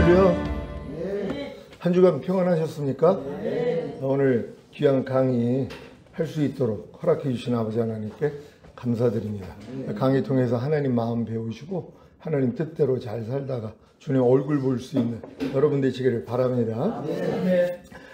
할렐루야. 한 주간 평안하셨습니까? 오늘 귀한 강의 할 수 있도록 허락해 주신 아버지 하나님께 감사드립니다. 강의 통해서 하나님 마음 배우시고 하나님 뜻대로 잘 살다가 주님 얼굴 볼 수 있는 여러분 되시기를 바랍니다.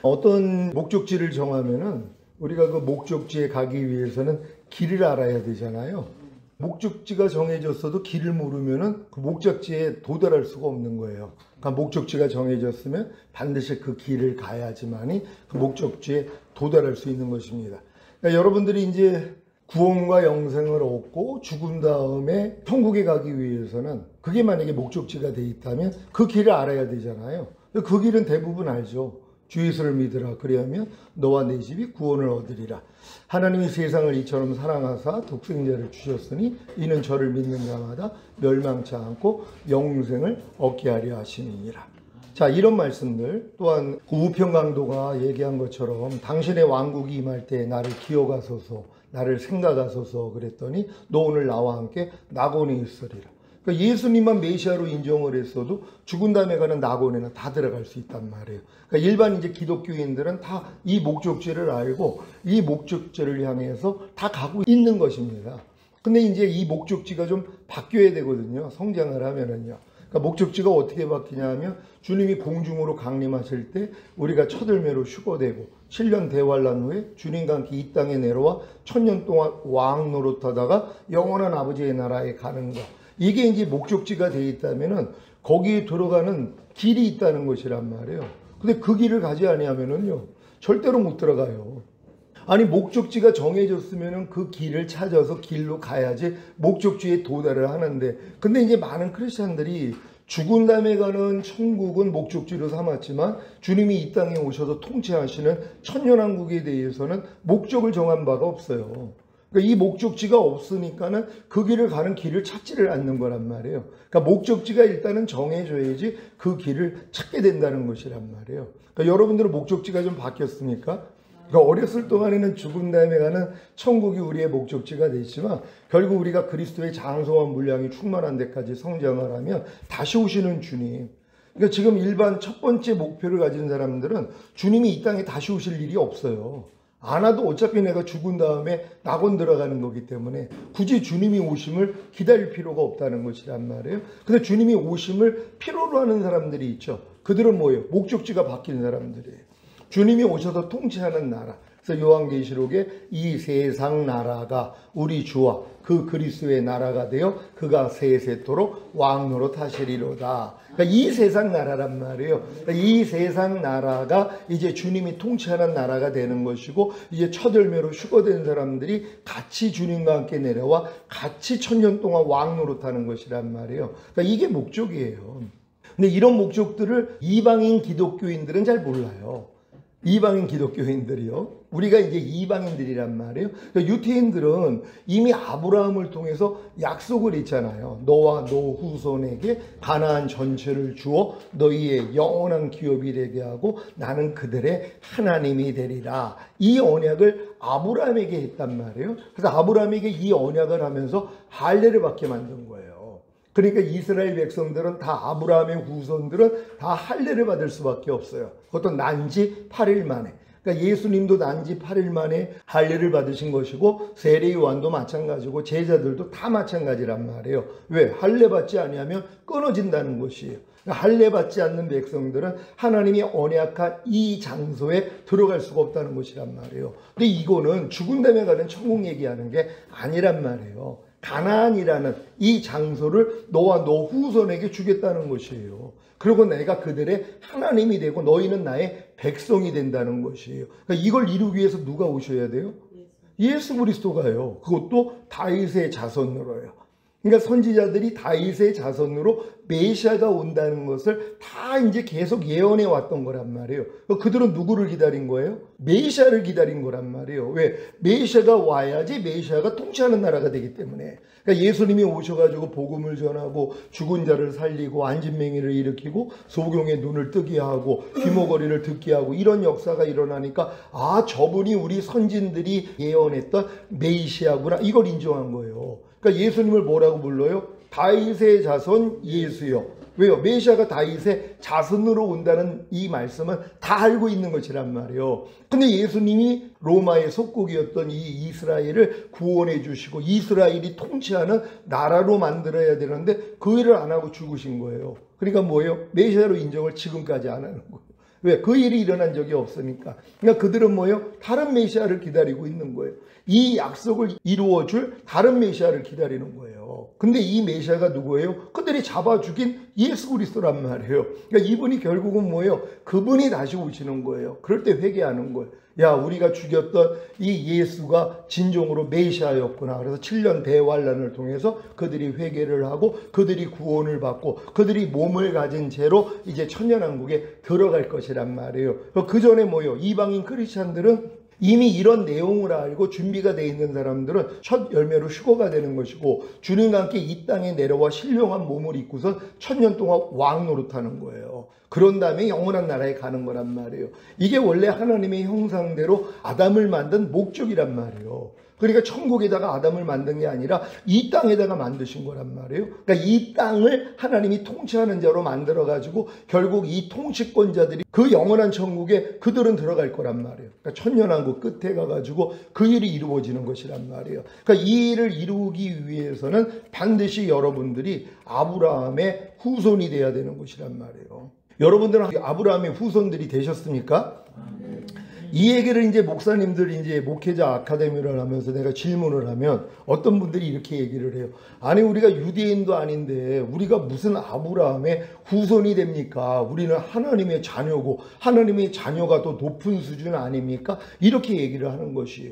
어떤 목적지를 정하면은 우리가 그 목적지에 가기 위해서는 길을 알아야 되잖아요. 목적지가 정해졌어도 길을 모르면은 그 목적지에 도달할 수가 없는 거예요. 그러니까 목적지가 정해졌으면 반드시 그 길을 가야지만이 그 목적지에 도달할 수 있는 것입니다. 그러니까 여러분들이 이제 구원과 영생을 얻고 죽은 다음에 천국에 가기 위해서는 그게 만약에 목적지가 돼 있다면 그 길을 알아야 되잖아요. 그 길은 대부분 알죠. 주 예수를 믿으라. 그리하면 너와 내 집이 구원을 얻으리라. 하나님이 세상을 이처럼 사랑하사 독생자를 주셨으니 이는 저를 믿는 자마다 멸망치 않고 영생을 얻게 하려 하심이니라. 자, 이런 말씀들 또한 우평강도가 얘기한 것처럼 당신의 왕국이 임할 때 나를 기억하소서, 나를 생각하소서 그랬더니 너 오늘 나와 함께 낙원에 있으리라. 그러니까 예수님만 메시아로 인정을 했어도 죽은 다음에 가는 낙원에는 다 들어갈 수 있단 말이에요. 그러니까 일반 이제 기독교인들은 다 이 목적지를 알고 이 목적지를 향해서 다 가고 있는 것입니다. 근데 이제 이 목적지가 좀 바뀌어야 되거든요. 성장을 하면은요. 그러니까 목적지가 어떻게 바뀌냐 하면 주님이 공중으로 강림하실 때 우리가 첫열매로 휴거되고 7년 대환란 후에 주님과 함께 이 땅에 내려와 1000년 동안 왕 노릇하다가 영원한 아버지의 나라에 가는 것. 이게 이제 목적지가 되어 있다면은 거기에 들어가는 길이 있다는 것이란 말이에요. 근데 그 길을 가지 아니하면은요, 절대로 못 들어가요. 아니, 목적지가 정해졌으면은 그 길을 찾아서 길로 가야지 목적지에 도달을 하는데, 근데 이제 많은 크리스찬들이 죽은 다음에 가는 천국은 목적지로 삼았지만 주님이 이 땅에 오셔서 통치하시는 천년왕국에 대해서는 목적을 정한 바가 없어요. 그러니까 이 목적지가 없으니까는 그 길을 가는 길을 찾지를 않는 거란 말이에요. 그러니까 목적지가 일단은 정해져야지 그 길을 찾게 된다는 것이란 말이에요. 그러니까 여러분들은 목적지가 좀 바뀌었습니까? 그러니까 어렸을 동안에는 죽은 다음에 가는 천국이 우리의 목적지가 됐지만 결국 우리가 그리스도의 장성한 분량이 충만한 데까지 성장을 하면 다시 오시는 주님. 그러니까 지금 일반 첫 번째 목표를 가진 사람들은 주님이 이 땅에 다시 오실 일이 없어요. 안 와도 어차피 내가 죽은 다음에 낙원 들어가는 거기 때문에 굳이 주님이 오심을 기다릴 필요가 없다는 것이란 말이에요. 근데 주님이 오심을 필요로 하는 사람들이 있죠. 그들은 뭐예요? 목적지가 바뀐 사람들이에요. 주님이 오셔서 통치하는 나라. 그래서 요한계시록에 이 세상 나라가 우리 주와 그 그리스도의 나라가 되어 그가 세세토록 왕노릇 하시리로다. 그러니까 이 세상 나라란 말이에요. 그러니까 이 세상 나라가 이제 주님이 통치하는 나라가 되는 것이고 이제 첫 열매로 휴거된 사람들이 같이 주님과 함께 내려와 같이 1000년 동안 왕노릇 하는 것이란 말이에요. 그러니까 이게 목적이에요. 근데 이런 목적들을 이방인 기독교인들은 잘 몰라요. 이방인 기독교인들이요. 우리가 이제 이방인들이란 말이에요. 그러니까 유태인들은 이미 아브라함을 통해서 약속을 했잖아요. 너와 너 후손에게 가나안 전체를 주어 너희의 영원한 기업이 되게 하고 나는 그들의 하나님이 되리라. 이 언약을 아브라함에게 했단 말이에요. 그래서 아브라함에게 이 언약을 하면서 할례를 받게 만든 거예요. 그러니까 이스라엘 백성들은 다 아브라함의 후손들은 다 할례를 받을 수밖에 없어요. 그것도 난지 8일 만에. 그러니까 예수님도 난지 8일 만에 할례를 받으신 것이고 세례 요한도 마찬가지고 제자들도 다 마찬가지란 말이에요. 왜? 할례 받지 아니하면 끊어진다는 것이에요. 그러니까 할례 받지 않는 백성들은 하나님이 언약한 이 장소에 들어갈 수가 없다는 것이란 말이에요. 근데 이거는 죽은 다음에 가는 천국 얘기하는 게 아니란 말이에요. 가나안이라는 이 장소를 너와 너 후손에게 주겠다는 것이에요. 그리고 내가 그들의 하나님이 되고 너희는 나의 백성이 된다는 것이에요. 그러니까 이걸 이루기 위해서 누가 오셔야 돼요? 예수 그리스도가요. 그것도 다윗의 자손으로요. 그러니까 선지자들이 다윗의 자손으로 메시아가 온다는 것을 다 이제 계속 예언해 왔던 거란 말이에요. 그들은 누구를 기다린 거예요? 메시아를 기다린 거란 말이에요. 왜? 메시아가 와야지 메시아가 통치하는 나라가 되기 때문에. 그러니까 예수님이 오셔가지고 복음을 전하고 죽은 자를 살리고 안진맹이를 일으키고 소경의 눈을 뜨게 하고 귀머거리를 듣게 하고 이런 역사가 일어나니까 아, 저분이 우리 선진들이 예언했던 메시아구나, 이걸 인정한 거예요. 그러니까 예수님을 뭐라고 불러요? 다윗의 자손 예수요. 왜요? 메시아가 다윗의 자손으로 온다는 이 말씀은 다 알고 있는 것이란 말이에요. 근데 예수님이 로마의 속국이었던 이 이스라엘을 구원해 주시고 이스라엘이 통치하는 나라로 만들어야 되는데 그 일을 안 하고 죽으신 거예요. 그러니까 뭐예요? 메시아로 인정을 지금까지 안 하는 거예요. 왜? 그 일이 일어난 적이 없으니까. 그러니까 그들은 뭐예요? 다른 메시아를 기다리고 있는 거예요. 이 약속을 이루어줄 다른 메시아를 기다리는 거예요. 근데 이 메시아가 누구예요? 그들이 잡아 죽인 예수 그리스도란 말이에요. 그러니까 이분이 결국은 뭐예요? 그분이 다시 오시는 거예요. 그럴 때 회개하는 거예요. 야, 우리가 죽였던 이 예수가 진정으로 메시아였구나. 그래서 7년 대환란을 통해서 그들이 회개를 하고 그들이 구원을 받고 그들이 몸을 가진 채로 이제 천년왕국에 들어갈 것이란 말이에요. 그 전에 뭐예요? 이방인 크리스찬들은 이미 이런 내용을 알고 준비가 되어 있는 사람들은 첫 열매로 휴거가 되는 것이고 주님과 함께 이 땅에 내려와 신령한 몸을 입고서 1000년 동안 왕 노릇하는 거예요. 그런 다음에 영원한 나라에 가는 거란 말이에요. 이게 원래 하나님의 형상대로 아담을 만든 목적이란 말이에요. 그러니까 천국에다가 아담을 만든 게 아니라 이 땅에다가 만드신 거란 말이에요. 그러니까 이 땅을 하나님이 통치하는 자로 만들어가지고 결국 이 통치권자들이 그 영원한 천국에 그들은 들어갈 거란 말이에요. 그러니까 천년왕국 끝에 가가지고 그 일이 이루어지는 것이란 말이에요. 그러니까 이 일을 이루기 위해서는 반드시 여러분들이 아브라함의 후손이 돼야 되는 것이란 말이에요. 여러분들은 아브라함의 후손들이 되셨습니까? 이 얘기를 이제 목사님들이 이제 목회자 아카데미를 하면서 내가 질문을 하면 어떤 분들이 이렇게 얘기를 해요. 아니, 우리가 유대인도 아닌데 우리가 무슨 아브라함의 후손이 됩니까? 우리는 하나님의 자녀고 하나님의 자녀가 더 높은 수준 아닙니까? 이렇게 얘기를 하는 것이에요.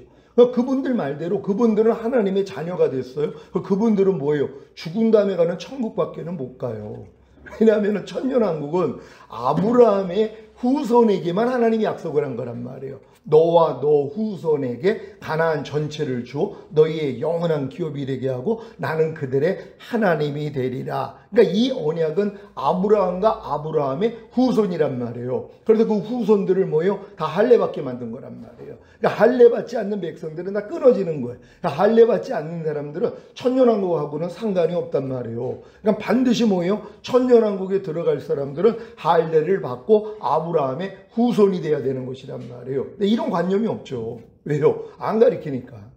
그분들 말대로 그분들은 하나님의 자녀가 됐어요. 그분들은 뭐예요? 죽은 다음에 가는 천국밖에는 못 가요. 왜냐하면 천년왕국은 아브라함의 후손에게만 하나님이 약속을 한 거란 말이에요. 너와 너 후손에게 가나안 전체를 주어 너희의 영원한 기업이 되게 하고 나는 그들의 하나님이 되리라. 그러니까 이 언약은 아브라함과 아브라함의 후손이란 말이에요. 그래서 그 후손들을 뭐예요? 다 할례받게 만든 거란 말이에요. 그러니까 할례받지 않는 백성들은 다 끊어지는 거예요. 그러니까 할례받지 않는 사람들은 천년왕국하고는 상관이 없단 말이에요. 그러니까 반드시 뭐예요? 천년왕국에 들어갈 사람들은 할례를 받고 아브라함의 후손이 돼야 되는 것이란 말이에요. 근데 이런 관념이 없죠. 왜요? 안 가리키니까.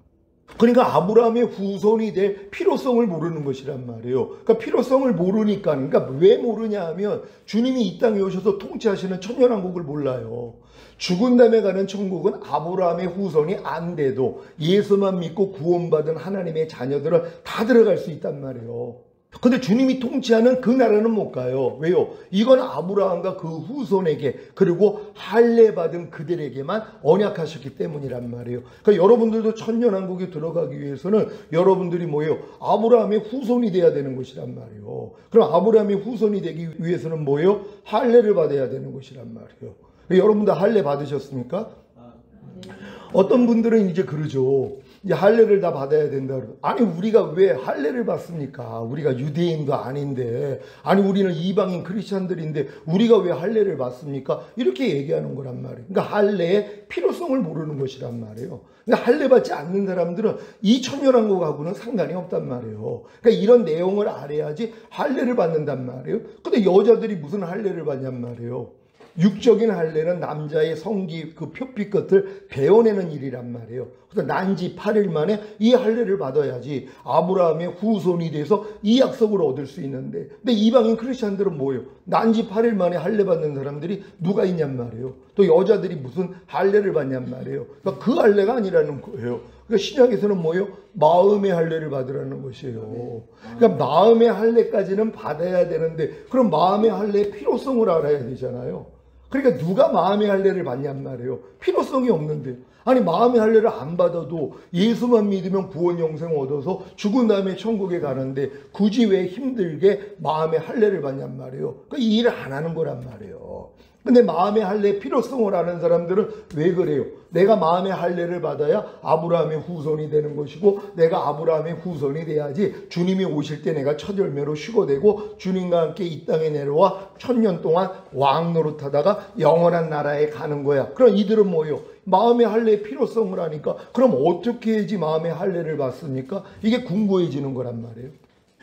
그러니까 아브라함의 후손이 될 필요성을 모르는 것이란 말이에요. 그러니까 필요성을 모르니까, 그러니까 왜 모르냐 하면 주님이 이 땅에 오셔서 통치하시는 천년왕국을 몰라요. 죽은 다음에 가는 천국은 아브라함의 후손이 안 돼도 예수만 믿고 구원받은 하나님의 자녀들은 다 들어갈 수 있단 말이에요. 근데 주님이 통치하는 그 나라는 못 가요. 왜요? 이건 아브라함과 그 후손에게 그리고 할례 받은 그들에게만 언약하셨기 때문이란 말이에요. 그러니까 여러분들도 천년왕국에 들어가기 위해서는 여러분들이 뭐예요? 아브라함의 후손이 돼야 되는 것이란 말이에요. 그럼 아브라함의 후손이 되기 위해서는 뭐예요? 할례를 받아야 되는 것이란 말이에요. 여러분들 할례 받으셨습니까? 어떤 분들은 이제 그러죠. 이제 할례를 다 받아야 된다. 아니, 우리가 왜 할례를 받습니까? 우리가 유대인도 아닌데, 아니, 우리는 이방인 크리스찬들인데 우리가 왜 할례를 받습니까? 이렇게 얘기하는 거란 말이에요. 그러니까 할례의 필요성을 모르는 것이란 말이에요. 그러니까 할례 받지 않는 사람들은 이 천년왕국하고는 상관이 없단 말이에요. 그러니까 이런 내용을 알아야지 할례를 받는단 말이에요. 근데 여자들이 무슨 할례를 받냔 말이에요. 육적인 할례는 남자의 성기 그 표피 끝을 베어내는 일이란 말이에요. 그래서 난지 8일 만에 이 할례를 받아야지 아브라함의 후손이 돼서 이 약속을 얻을 수 있는데, 근데 이방인 크리스찬들은 뭐예요? 난지 8일 만에 할례 받는 사람들이 누가 있냔 말이에요. 또 여자들이 무슨 할례를 받냔 말이에요. 그러니까 그 할례가 아니라는 거예요. 그러니까 신약에서는 뭐예요? 마음의 할례를 받으라는 것이에요. 그러니까 마음의 할례까지는 받아야 되는데, 그럼 마음의 할례의 필요성을 알아야 되잖아요. 그러니까 누가 마음의 할례를 받냔 말이에요. 필요성이 없는데. 아니, 마음의 할례를 안 받아도 예수만 믿으면 구원 영생 얻어서 죽은 다음에 천국에 가는데 굳이 왜 힘들게 마음의 할례를 받냔 말이에요. 그러니까 이 일을 안 하는 거란 말이에요. 근데 마음의 할례의 필요성을 아는 사람들은 왜 그래요? 내가 마음의 할례를 받아야 아브라함의 후손이 되는 것이고, 내가 아브라함의 후손이 돼야지 주님이 오실 때 내가 첫 열매로 휴거되고 주님과 함께 이 땅에 내려와 1000년 동안 왕 노릇하다가 영원한 나라에 가는 거야. 그럼 이들은 뭐예요? 마음의 할례의 필요성을 아니까 그럼 어떻게 해야지 마음의 할례를 받습니까? 이게 궁금해지는 거란 말이에요.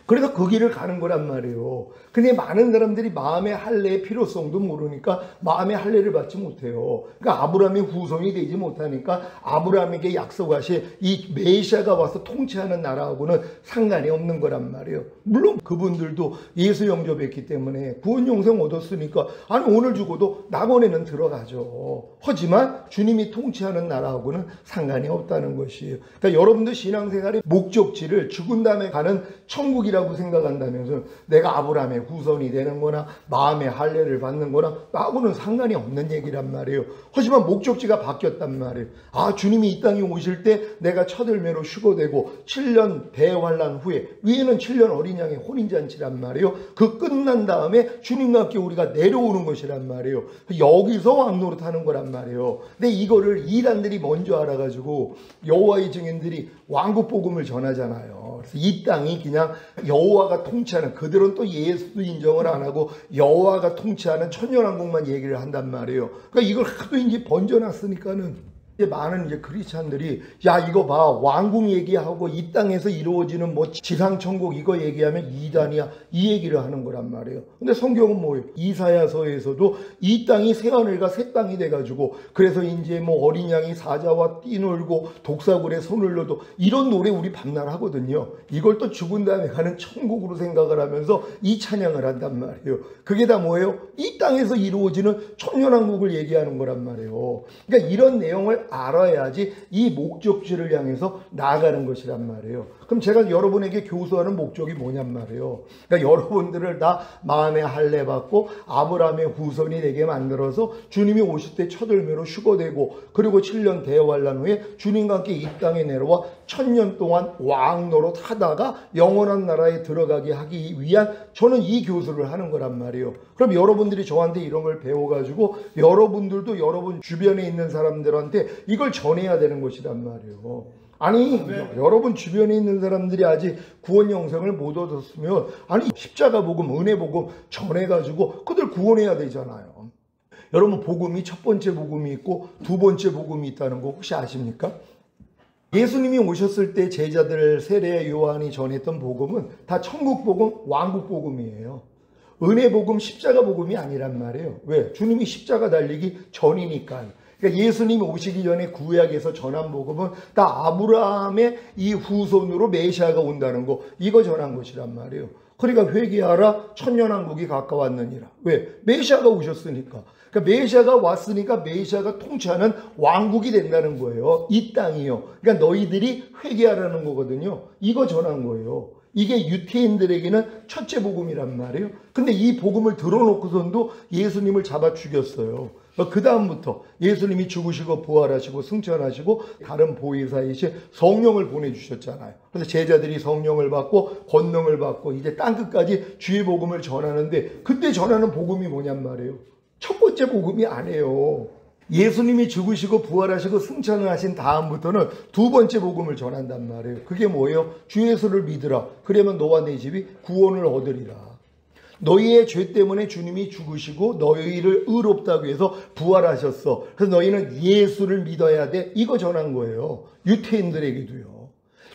그래서 그 길을 가는 거란 말이에요. 근데 많은 사람들이 마음의 할례의 필요성도 모르니까 마음의 할례를 받지 못해요. 그러니까 아브라함의 후손이 되지 못하니까 아브라함에게 약속하신 이 메시아가 와서 통치하는 나라하고는 상관이 없는 거란 말이에요. 물론 그분들도 예수 영접했기 때문에 구원 영생 얻었으니까 아니 오늘 죽어도 낙원에는 들어가죠. 하지만 주님이 통치하는 나라하고는 상관이 없다는 것이에요. 그러니까 여러분들 신앙생활의 목적지를 죽은 다음에 가는 천국이라고 생각한다면서 내가 아브라함의 후손이 되는 거나 마음의 할례를 받는 거나 나하고는 상관이 없는 얘기란 말이에요. 하지만 목적지가 바뀌었단 말이에요. 아, 주님이 이 땅에 오실 때 내가 첫 열매로 휴거되고 7년 대환란 후에 위에는 7년 어린 양의 혼인잔치란 말이에요. 그 끝난 다음에 주님과 함께 우리가 내려오는 것이란 말이에요. 여기서 왕노릇하는 거란 말이에요. 근데 이거를 이단들이 먼저 알아가지고 여호와의 증인들이 왕국 복음을 전하잖아요. 그래서 이 땅이 그냥 여호와가 통치하는, 그들은 또 예수도 인정을 안 하고 여호와가 통치하는 천년왕국만 얘기를 한단 말이에요. 그러니까 이걸 하도 이제 번져놨으니까는 이제 많은 이제 크리스찬들이 야 이거 봐, 왕궁 얘기하고 이 땅에서 이루어지는 뭐 지상천국 이거 얘기하면 이단이야, 이 얘기를 하는 거란 말이에요. 근데 성경은 뭐예요? 이사야서에서도 이 땅이 새하늘과 새 땅이 돼가지고 그래서 이제 뭐 어린 양이 사자와 뛰놀고 독사굴에 손을 넣어도 이런 노래 우리 밤낮 하거든요. 이걸 또 죽은 다음에 가는 천국으로 생각을 하면서 이 찬양을 한단 말이에요. 그게 다 뭐예요? 이 땅에서 이루어지는 천년왕국을 얘기하는 거란 말이에요. 그러니까 이런 내용을 알아야지 이 목적지를 향해서 나아가는 것이란 말이에요. 그럼 제가 여러분에게 교수하는 목적이 뭐냔 말이에요. 그러니까 여러분들을 다 마음의 할례 받고 아브라함의 후손이 되게 만들어서 주님이 오실 때 첫 열매로 휴거되고 그리고 7년 대환란 후에 주님과 함께 이 땅에 내려와 1000년 동안 왕 노릇 하다가 영원한 나라에 들어가게 하기 위한 저는 이 교수를 하는 거란 말이에요. 그럼 여러분들이 저한테 이런 걸 배워가지고 여러분들도 여러분 주변에 있는 사람들한테 이걸 전해야 되는 것이란 말이에요. 아니 여러분 주변에 있는 사람들이 아직 구원 영생을 못 얻었으면 아니 십자가 복음, 은혜 복음 전해가지고 그들 구원해야 되잖아요. 여러분 복음이 첫 번째 복음이 있고 두 번째 복음이 있다는 거 혹시 아십니까? 예수님이 오셨을 때 제자들 세례 요한이 전했던 복음은 다 천국 복음, 왕국 복음이에요. 은혜 복음, 십자가 복음이 아니란 말이에요. 왜? 주님이 십자가 달리기 전이니까. 그러니까 예수님이 오시기 전에 구약에서 전한 복음은 다 아브라함의 이 후손으로 메시아가 온다는 거, 이거 전한 것이란 말이에요. 그러니까 회개하라, 천년왕국이 가까웠느니라. 왜? 메시아가 오셨으니까. 그러니까 메시아가 왔으니까 메시아가 통치하는 왕국이 된다는 거예요. 이 땅이요. 그러니까 너희들이 회개하라는 거거든요. 이거 전한 거예요. 이게 유태인들에게는 첫째 복음이란 말이에요. 근데 이 복음을 들어놓고선도 예수님을 잡아 죽였어요. 그 다음부터 예수님이 죽으시고 부활하시고 승천하시고 다른 보혜사이신 성령을 보내주셨잖아요. 그래서 제자들이 성령을 받고 권능을 받고 이제 땅끝까지 주의 복음을 전하는데 그때 전하는 복음이 뭐냔 말이에요. 첫 번째 복음이 아니에요. 예수님이 죽으시고 부활하시고 승천을 하신 다음부터는 두 번째 복음을 전한단 말이에요. 그게 뭐예요? 주 예수를 믿으라. 그러면 너와 내 집이 구원을 얻으리라. 너희의 죄 때문에 주님이 죽으시고 너희를 의롭다고 해서 부활하셨어. 그래서 너희는 예수를 믿어야 돼. 이거 전한 거예요. 유태인들에게도요.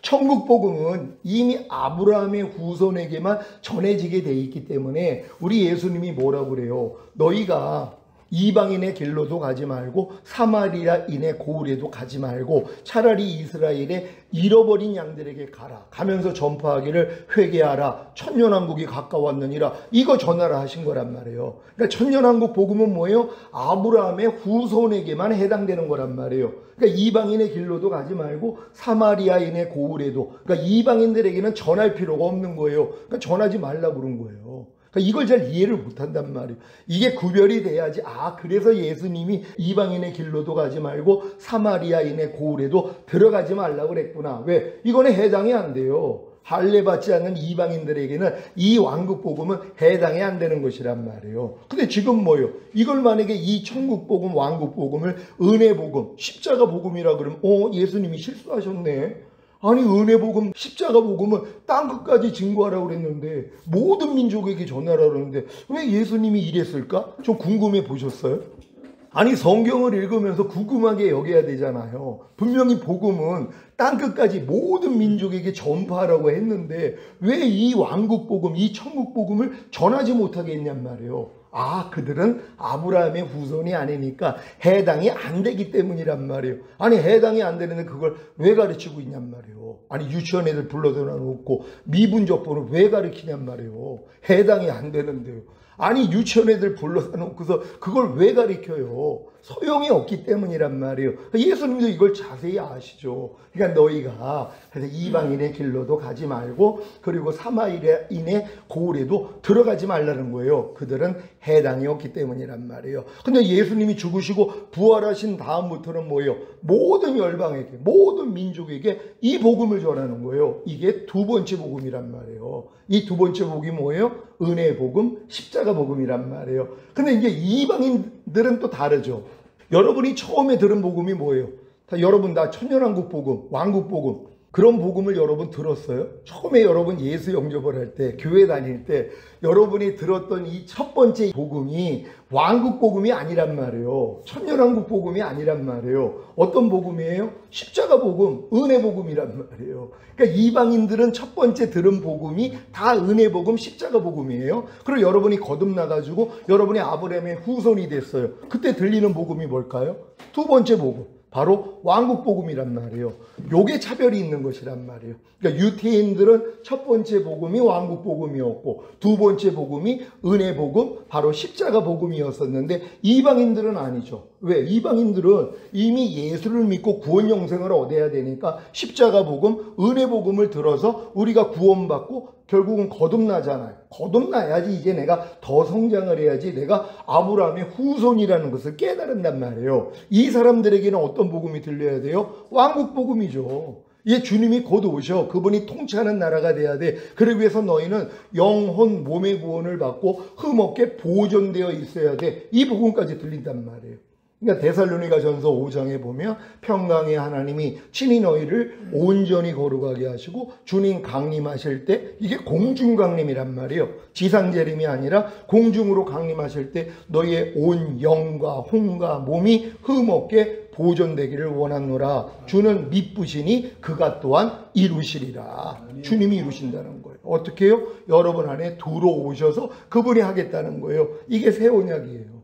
천국 복음은 이미 아브라함의 후손에게만 전해지게 돼 있기 때문에 우리 예수님이 뭐라고 그래요? 너희가 이방인의 길로도 가지 말고 사마리아인의 고을에도 가지 말고 차라리 이스라엘의 잃어버린 양들에게 가라. 가면서 전파하기를 회개하라. 천년왕국이 가까웠느니라. 이거 전하라 하신 거란 말이에요. 그러니까 천년왕국 복음은 뭐예요? 아브라함의 후손에게만 해당되는 거란 말이에요. 그러니까 이방인의 길로도 가지 말고 사마리아인의 고을에도, 그러니까 이방인들에게는 전할 필요가 없는 거예요. 그러니까 전하지 말라고 그런 거예요. 그러니까 이걸 잘 이해를 못한단 말이에요. 이게 구별이 돼야지, 아 그래서 예수님이 이방인의 길로도 가지 말고 사마리아인의 고을에도 들어가지 말라고 그랬구나. 왜? 이거는 해당이 안 돼요. 할례 받지 않는 이방인들에게는 이 왕국 복음은 해당이 안 되는 것이란 말이에요. 근데 지금 뭐예요? 이걸 만약에 이 천국 복음, 왕국 복음을 은혜 복음, 십자가 복음이라 그러면 예수님이 실수하셨네. 아니 은혜 복음, 십자가 복음은 땅 끝까지 증거하라고 그랬는데 모든 민족에게 전하라고 그랬는데 왜 예수님이 이랬을까? 좀 궁금해 보셨어요? 아니 성경을 읽으면서 궁금하게 여겨야 되잖아요. 분명히 복음은 땅 끝까지 모든 민족에게 전파하라고 했는데 왜 이 왕국 복음, 이 천국 복음을 전하지 못하게 했냔 말이에요. 그들은 아브라함의 후손이 아니니까 해당이 안 되기 때문이란 말이에요. 아니 해당이 안 되는데 그걸 왜 가르치고 있냔 말이에요. 아니 유치원 애들 불러다 놓고 미분적분을 왜 가르치냔 말이에요. 해당이 안 되는데요. 아니 유치원 애들 불러다 놓고서 그걸 왜 가르쳐요? 소용이 없기 때문이란 말이에요. 예수님도 이걸 자세히 아시죠. 그러니까 너희가 이방인의 길로도 가지 말고 그리고 사마리아인의 고을에도 들어가지 말라는 거예요. 그들은 해당이 없기 때문이란 말이에요. 근데 예수님이 죽으시고 부활하신 다음부터는 뭐예요? 모든 열방에게, 모든 민족에게 이 복음을 전하는 거예요. 이게 두 번째 복음이란 말이에요. 이 두 번째 복음이 뭐예요? 은혜의 복음, 십자가 복음이란 말이에요. 근데 이제 이방인들은 또 다르죠. 여러분이 처음에 들은 복음이 뭐예요? 여러분 다 천년왕국 복음, 왕국 복음, 그런 복음을 여러분 들었어요? 처음에 여러분 예수 영접을 할 때, 교회 다닐 때 여러분이 들었던 이 첫 번째 복음이 왕국 복음이 아니란 말이에요. 천년왕국 복음이 아니란 말이에요. 어떤 복음이에요? 십자가 복음, 은혜 복음이란 말이에요. 그러니까 이방인들은 첫 번째 들은 복음이 다 은혜 복음, 십자가 복음이에요. 그리고 여러분이 거듭나가지고 여러분이 아브라함의 후손이 됐어요. 그때 들리는 복음이 뭘까요? 두 번째 복음. 바로 왕국 복음이란 말이에요. 요게 차별이 있는 것이란 말이에요. 그러니까 유태인들은 첫 번째 복음이 왕국 복음이었고 두 번째 복음이 은혜 복음, 바로 십자가 복음이었었는데 이방인들은 아니죠. 왜? 이방인들은 이미 예수를 믿고 구원 영생을 얻어야 되니까 십자가 복음, 은혜 복음을 들어서 우리가 구원받고 결국은 거듭나잖아요. 거듭나야지 이제 내가 더 성장을 해야지 내가 아브라함의 후손이라는 것을 깨달은단 말이에요. 이 사람들에게는 어떤 복음이 들려야 돼요? 왕국 복음이죠. 예, 주님이 곧 오셔. 그분이 통치하는 나라가 돼야 돼. 그러기 위해서 너희는 영혼, 몸의 구원을 받고 흠없게 보존되어 있어야 돼. 이 복음까지 들린단 말이에요. 그러니까 데살로니가전서 5장에 보면 평강의 하나님이 친히 너희를 온전히 거룩하게 하시고 주님 강림하실 때 이게 공중 강림이란 말이에요. 지상 재림이 아니라 공중으로 강림하실 때 너희의 온 영과 혼과 몸이 흠없게 보존되기를 원하노라. 주는 미쁘시니 그가 또한 이루시리라. 주님이 이루신다는 거예요. 어떻게 해요? 여러분 안에 들어오셔서 그분이 하겠다는 거예요. 이게 새 언약이에요.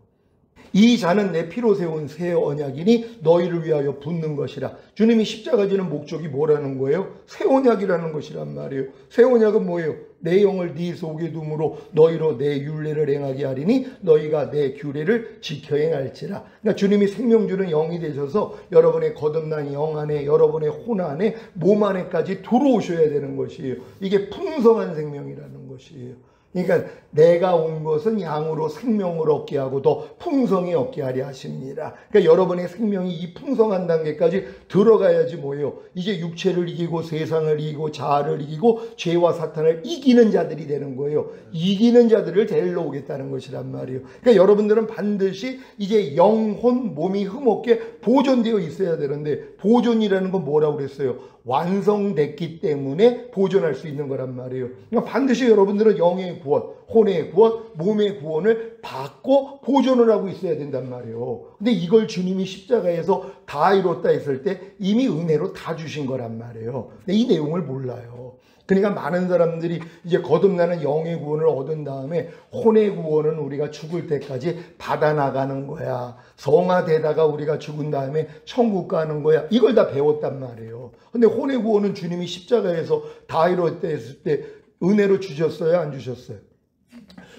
이 자는 내 피로 세운 새 언약이니 너희를 위하여 붓는 것이라. 주님이 십자가 지는 목적이 뭐라는 거예요? 새 언약이라는 것이란 말이에요. 새 언약은 뭐예요? 내 영을 네 속에 둠으로 너희로 내 율례를 행하게 하리니 너희가 내 규례를 지켜 행할지라. 그러니까 주님이 생명 주는 영이 되셔서 여러분의 거듭난 영 안에, 여러분의 혼 안에, 몸 안에까지 들어오셔야 되는 것이에요. 이게 풍성한 생명이라는 것이에요. 그러니까 내가 온 것은 양으로 생명을 얻게 하고 더 풍성히 얻게 하려 하십니다. 그러니까 여러분의 생명이 이 풍성한 단계까지 들어가야지 뭐예요? 이제 육체를 이기고 세상을 이기고 자아를 이기고 죄와 사탄을 이기는 자들이 되는 거예요. 이기는 자들을 데리러 오겠다는 것이란 말이에요. 그러니까 여러분들은 반드시 이제 영혼, 몸이 흠없게 보존되어 있어야 되는데 보존이라는 건 뭐라고 그랬어요? 완성됐기 때문에 보존할 수 있는 거란 말이에요. 그러니까 반드시 여러분들은 영의 구원, 혼의 구원, 몸의 구원을 받고 보존을 하고 있어야 된단 말이에요. 근데 이걸 주님이 십자가에서 다 이뤘다 했을 때 이미 은혜로 다 주신 거란 말이에요. 근데 이 내용을 몰라요. 그러니까 많은 사람들이 이제 거듭나는 영의 구원을 얻은 다음에 혼의 구원은 우리가 죽을 때까지 받아나가는 거야. 성화되다가 우리가 죽은 다음에 천국 가는 거야. 이걸 다 배웠단 말이에요. 근데 혼의 구원은 주님이 십자가에서 다 이뤘다 했을 때 은혜로 주셨어요? 안 주셨어요?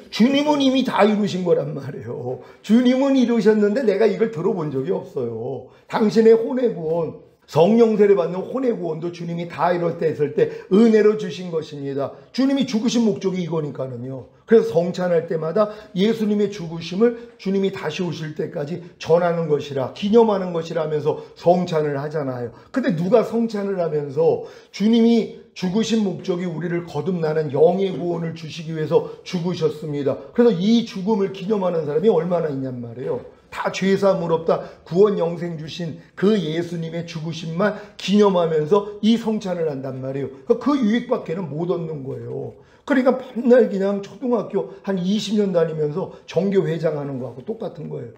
주님은 이미 다 이루신 거란 말이에요. 주님은 이루셨는데 내가 이걸 들어본 적이 없어요. 당신의 혼의 구원, 성령 세례 받는 혼의 구원도 주님이 다 이뤘다 했을 때 은혜로 주신 것입니다. 주님이 죽으신 목적이 이거니까는요. 그래서 성찬할 때마다 예수님의 죽으심을 주님이 다시 오실 때까지 전하는 것이라, 기념하는 것이라 하면서 성찬을 하잖아요. 근데 누가 성찬을 하면서 주님이 죽으신 목적이 우리를 거듭나는 영의 구원을 주시기 위해서 죽으셨습니다. 그래서 이 죽음을 기념하는 사람이 얼마나 있냔 말이에요. 다 죄사함을 없다 구원 영생 주신 그 예수님의 죽으심만 기념하면서 이 성찬을 한단 말이에요. 그 유익밖에는 못 얻는 거예요. 그러니까 맨날 그냥 초등학교 한 20년 다니면서 정교 회장하는 거하고 똑같은 거예요.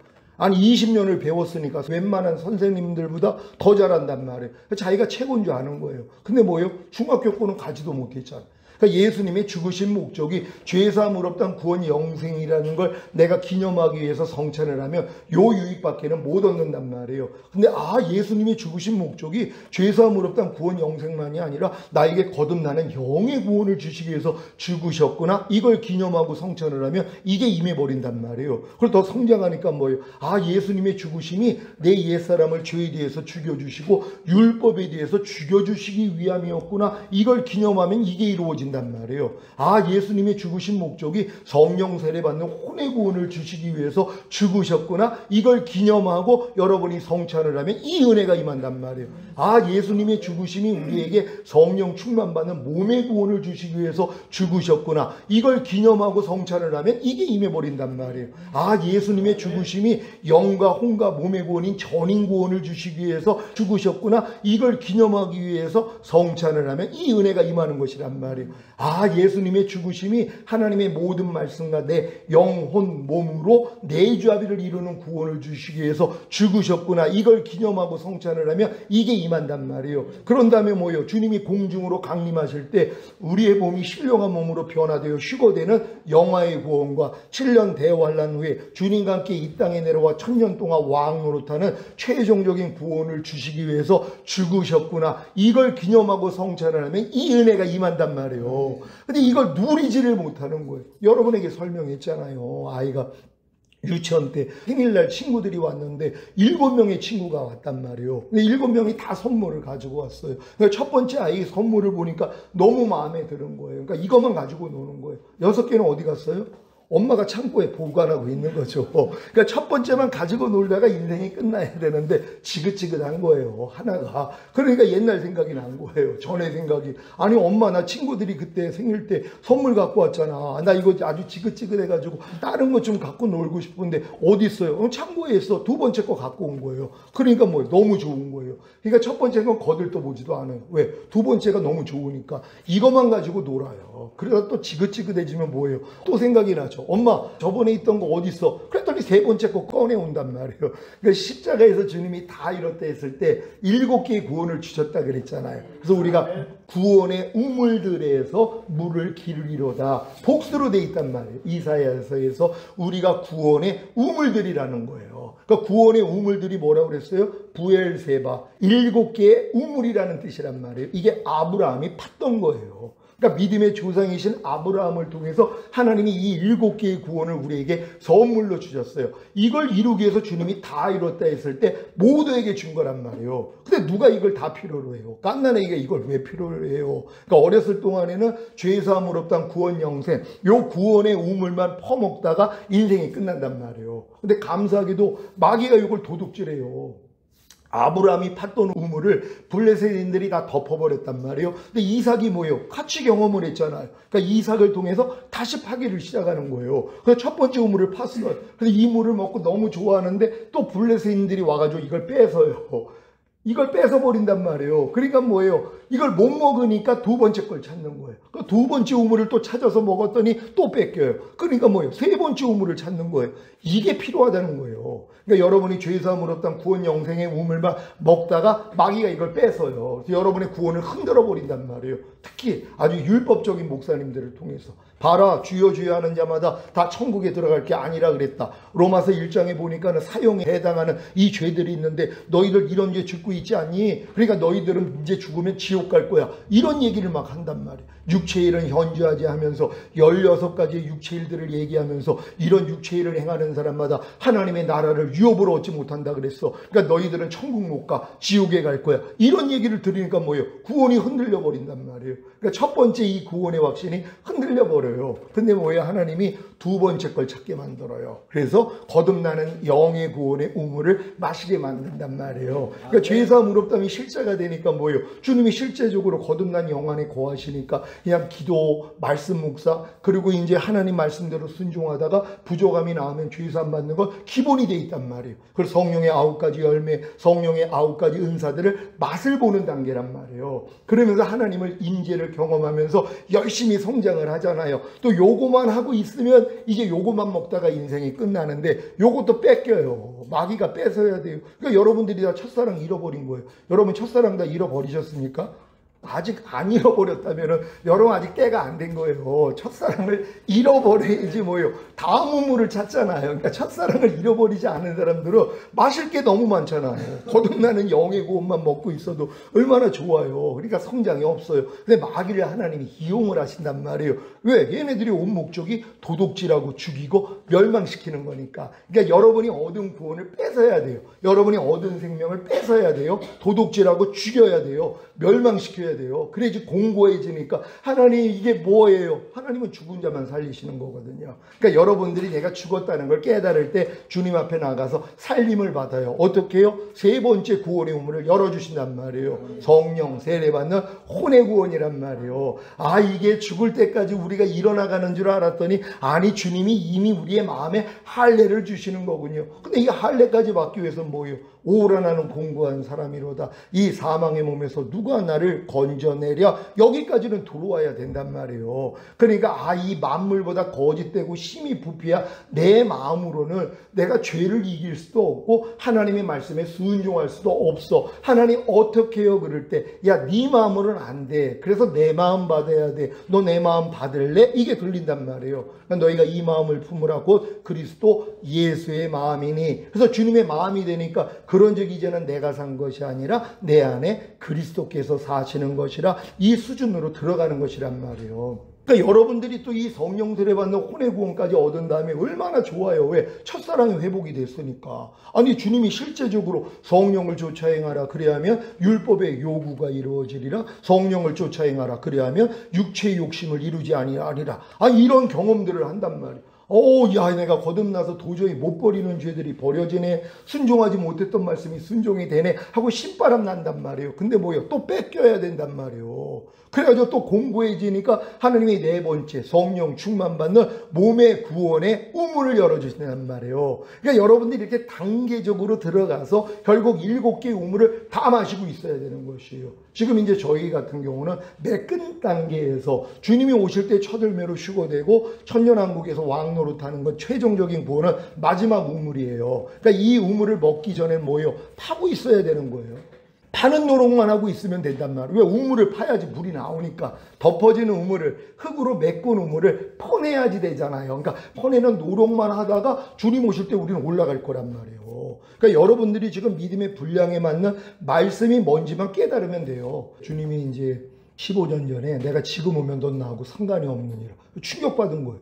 아니 20년을 배웠으니까 웬만한 선생님들보다 더 잘한단 말이에요. 자기가 최고인 줄 아는 거예요. 근데 뭐예요? 중학교 거는 가지도 못했잖아. 그러니까 예수님의 죽으신 목적이 죄사함을 없던 구원 영생이라는 걸 내가 기념하기 위해서 성찬을 하면 요 유익밖에는 못 얻는단 말이에요. 근데 예수님의 죽으신 목적이 죄사함을 없던 구원 영생만이 아니라 나에게 거듭나는 영의 구원을 주시기 위해서 죽으셨구나. 이걸 기념하고 성찬을 하면 이게 임해버린단 말이에요. 그리고 더 성장하니까 뭐예요? 예수님의 죽으심이 내 옛사람을 죄에 대해서 죽여주시고 율법에 대해서 죽여주시기 위함이었구나. 이걸 기념하면 이게 이루어진단 말이에요. 예수님의 죽으신 목적이 성령 세례 받는 혼의 구원을 주시기 위해서 죽으셨구나. 이걸 기념하고 여러분이 성찬을 하면 이 은혜가 임한단 말이에요. 예수님의 죽으심이 우리에게 성령 충만 받는 몸의 구원을 주시기 위해서 죽으셨구나. 이걸 기념하고 성찬을 하면 이게 임해버린단 말이에요. 예수님의 죽으심이 영과 혼과 몸의 구원인 전인 구원을 주시기 위해서 죽으셨구나. 이걸 기념하기 위해서 성찬을 하면 이 은혜가 임하는 것이란 말이에요. 예수님의 죽으심이 하나님의 모든 말씀과 내 영혼 몸으로 내주합의를 이루는 구원을 주시기 위해서 죽으셨구나. 이걸 기념하고 성찬을 하면 이게 임한단 말이에요. 그런 다음에 뭐예요? 주님이 공중으로 강림하실 때 우리의 몸이 신령한 몸으로 변화되어 휴거되는 영화의 구원과 7년 대환란 후에 주님과 함께 이 땅에 내려와 1000년 동안 왕 노릇하는 최종적인 구원을 주시기 위해서 죽으셨구나. 이걸 기념하고 성찬을 하면 이 은혜가 임한단 말이에요. 근데 이걸 누리지를 못하는 거예요. 여러분에게 설명했잖아요. 아이가 유치원 때 생일날 친구들이 왔는데 7명의 친구가 왔단 말이에요. 근데 7명이 다 선물을 가지고 왔어요. 그러니까 첫 번째 아이 선물을 보니까 너무 마음에 드는 거예요. 그러니까 이것만 가지고 노는 거예요. 6개는 어디 갔어요? 엄마가 창고에 보관하고 있는 거죠. 그러니까 첫 번째만 가지고 놀다가 인생이 끝나야 되는데 지긋지긋한 거예요. 하나가. 그러니까 옛날 생각이 난 거예요. 전에 생각이. 아니 엄마 나 친구들이 그때 생일 때 선물 갖고 왔잖아. 나 이거 아주 지긋지긋해가지고 다른 거 좀 갖고 놀고 싶은데 어디 있어요? 창고에 있어. 두 번째 거 갖고 온 거예요. 그러니까 뭐 너무 좋은 거예요. 그러니까 첫 번째 건 거들떠보지도 않아요. 왜? 두 번째가 너무 좋으니까 이것만 가지고 놀아요. 그래서 또 지긋지긋해지면 뭐예요? 또 생각이 나죠. 엄마 저번에 있던 거 어디 있어? 그랬더니 세 번째 거 꺼내온단 말이에요. 그러니까 십자가에서 주님이 다 이뤘다 했을 때 7개의 구원을 주셨다 그랬잖아요. 그래서 우리가 구원의 우물들에서 물을 기르리로다 복수로 돼 있단 말이에요. 이사야서에서 우리가 구원의 우물들이라는 거예요. 그러니까 구원의 우물들이 뭐라고 그랬어요? 부엘세바 7개의 우물이라는 뜻이란 말이에요. 이게 아브라함이 팠던 거예요. 그러니까 믿음의 조상이신 아브라함을 통해서 하나님이 이 7개의 구원을 우리에게 선물로 주셨어요. 이걸 이루기 위해서 주님이 다 이뤘다 했을 때 모두에게 준 거란 말이에요. 근데 누가 이걸 다 필요로 해요? 갓난아이가 이걸 왜 필요로 해요? 그러니까 어렸을 동안에는 죄사함을 없던 구원 영생, 요 구원의 우물만 퍼먹다가 인생이 끝난단 말이에요. 근데 감사하게도 마귀가 이걸 도둑질해요. 아브라함이 팠던 우물을 블레셋인들이 다 덮어버렸단 말이에요. 근데 이삭이 뭐예요? 같이 경험을 했잖아요. 그러니까 이삭을 통해서 다시 파기를 시작하는 거예요. 그래서 첫 번째 우물을 팠어요. 그래서 이 물을 먹고 너무 좋아하는데 또 블레셋인들이 와가지고 이걸 뺏어요. 이걸 뺏어버린단 말이에요. 그러니까 뭐예요? 이걸 못 먹으니까 두 번째 걸 찾는 거예요. 그 두 번째 우물을 또 찾아서 먹었더니 또 뺏겨요. 그러니까 뭐예요? 세 번째 우물을 찾는 거예요. 이게 필요하다는 거예요. 그러니까 여러분이 죄사함을 얻던 구원 영생의 우물만 먹다가 마귀가 이걸 뺏어요. 그래서 여러분의 구원을 흔들어 버린단 말이에요. 특히 아주 율법적인 목사님들을 통해서. 봐라, 주여 주여 하는 자마다 다 천국에 들어갈 게 아니라 그랬다. 로마서 1장에 보니까는 사형에 해당하는 이 죄들이 있는데 너희들 이런 죄 짓고 있지 않니? 그러니까 너희들은 이제 죽으면 지옥 갈 거야. 이런 얘기를 막 한단 말이에요. 육체일은 현저하지 하면서 16가지의 육체일들을 얘기하면서 이런 육체일을 행하는 사람마다 하나님의 나라를 유업으로 얻지 못한다 그랬어. 그러니까 너희들은 천국 못 가. 지옥에 갈 거야. 이런 얘기를 들으니까 뭐예요? 구원이 흔들려 버린단 말이에요. 그러니까 첫 번째 이 구원의 확신이 흔들려 버려요. 잃어버려요. 근데 뭐예요? 하나님이 두 번째 걸 찾게 만들어요. 그래서 거듭나는 영의 구원의 우물을 마시게 만든단 말이에요. 그러니까 죄사함 의롭다함이 실제가 되니까 뭐예요? 주님이 실제적으로 거듭난 영 안에 거하시니까 그냥 기도, 말씀 묵상, 그리고 이제 하나님 말씀대로 순종하다가 부족함이 나오면 죄사함 받는 건 기본이 돼 있단 말이에요. 그래서 성령의 9가지 열매, 성령의 9가지 은사들을 맛을 보는 단계란 말이에요. 그러면서 하나님을 임재를 경험하면서 열심히 성장을 하잖아요. 또 요거만 하고 있으면 이제 요거만 먹다가 인생이 끝나는데 요것도 뺏겨요. 마귀가 뺏어야 돼요. 그러니까 여러분들이 다 첫사랑 잃어버린 거예요. 여러분 첫사랑 다 잃어버리셨습니까? 아직 안 잃어버렸다면 여러분 아직 때가 안 된 거예요. 첫사랑을 잃어버려야지 뭐예요. 다음 우물을 찾잖아요. 그러니까 첫사랑을 잃어버리지 않은 사람들은 마실 게 너무 많잖아요. 거듭나는 영의 구원만 먹고 있어도 얼마나 좋아요. 그러니까 성장이 없어요. 근데 마귀를 하나님이 이용을 하신단 말이에요. 왜? 얘네들이 온 목적이 도둑질하고 죽이고 멸망시키는 거니까. 그러니까 여러분이 얻은 구원을 뺏어야 돼요. 여러분이 얻은 생명을 뺏어야 돼요. 도둑질하고 죽여야 돼요. 멸망시켜야 돼요. 그래야지 공고해지니까. 하나님 이게 뭐예요? 하나님은 죽은 자만 살리시는 거거든요. 그러니까 여러분들이 내가 죽었다는 걸 깨달을 때 주님 앞에 나가서 살림을 받아요. 어떻게 해요? 세 번째 구원의 우물을 열어주신단 말이에요. 성령 세례받는 혼의 구원이란 말이에요. 아, 이게 죽을 때까지 우리가 일어나가는 줄 알았더니 아니, 주님이 이미 우리의 마음에 할례를 주시는 거군요. 근데 이 할례까지 받기 위해서는 뭐예요? 오라 나는 공고한 사람이로다. 이 사망의 몸에서 누가 나를 건져내랴. 여기까지는 들어와야 된단 말이에요. 그러니까 이 만물보다 거짓되고 심히 부패야 내 마음으로는 내가 죄를 이길 수도 없고 하나님의 말씀에 순종할 수도 없어. 하나님 어떻게 해요? 그럴 때 야, 네 마음으로는 안 돼. 그래서 내 마음 받아야 돼. 너 내 마음 받을래? 이게 들린단 말이에요. 그러니까 너희가 이 마음을 품으라 곧 그리스도 예수의 마음이니. 그래서 주님의 마음이 되니까 그런즉 이제는 내가 산 것이 아니라 내 안에 그리스도께서 사시는 것이라, 이 수준으로 들어가는 것이란 말이에요. 그러니까 여러분들이 또 이 성령 세례받는 혼의 구원까지 얻은 다음에 얼마나 좋아요. 왜? 첫사랑이 회복이 됐으니까. 아니, 주님이 실제적으로 성령을 쫓아 행하라 그래야 하면 율법의 요구가 이루어지리라. 성령을 쫓아 행하라 그래야 하면 육체의 욕심을 이루지 아니하리라. 이런 경험들을 한단 말이에요. 야, 내가 거듭나서 도저히 못 버리는 죄들이 버려지네. 순종하지 못했던 말씀이 순종이 되네 하고 신바람 난단 말이에요. 근데 뭐예요? 또 뺏겨야 된단 말이에요. 그래가지고 또 공고해지니까 하나님이 네 번째 성령 충만받는 몸의 구원의 우물을 열어주신단 말이에요. 그러니까 여러분들이 이렇게 단계적으로 들어가서 결국 7개의 우물을 다 마시고 있어야 되는 것이에요. 지금 이제 저희 같은 경우는 매끈 단계에서 주님이 오실 때 첫 열매로 휴거되고 천년왕국에서 왕노릇하는 건 최종적인 구원은 마지막 우물이에요. 그러니까 이 우물을 먹기 전에 뭐예요? 파고 있어야 되는 거예요. 파는 노력만 하고 있으면 된단 말이에요. 왜? 우물을 파야지 물이 나오니까. 덮어지는 우물을, 흙으로 메꾼 우물을 퍼내야지 되잖아요. 그러니까 퍼내는 노력만 하다가 주님 오실 때 우리는 올라갈 거란 말이에요. 그러니까 여러분들이 지금 믿음의 분량에 맞는 말씀이 뭔지만 깨달으면 돼요. 주님이 이제 15년 전에 내가 지금 오면 넌 나하고 상관이 없느니라. 충격받은 거예요.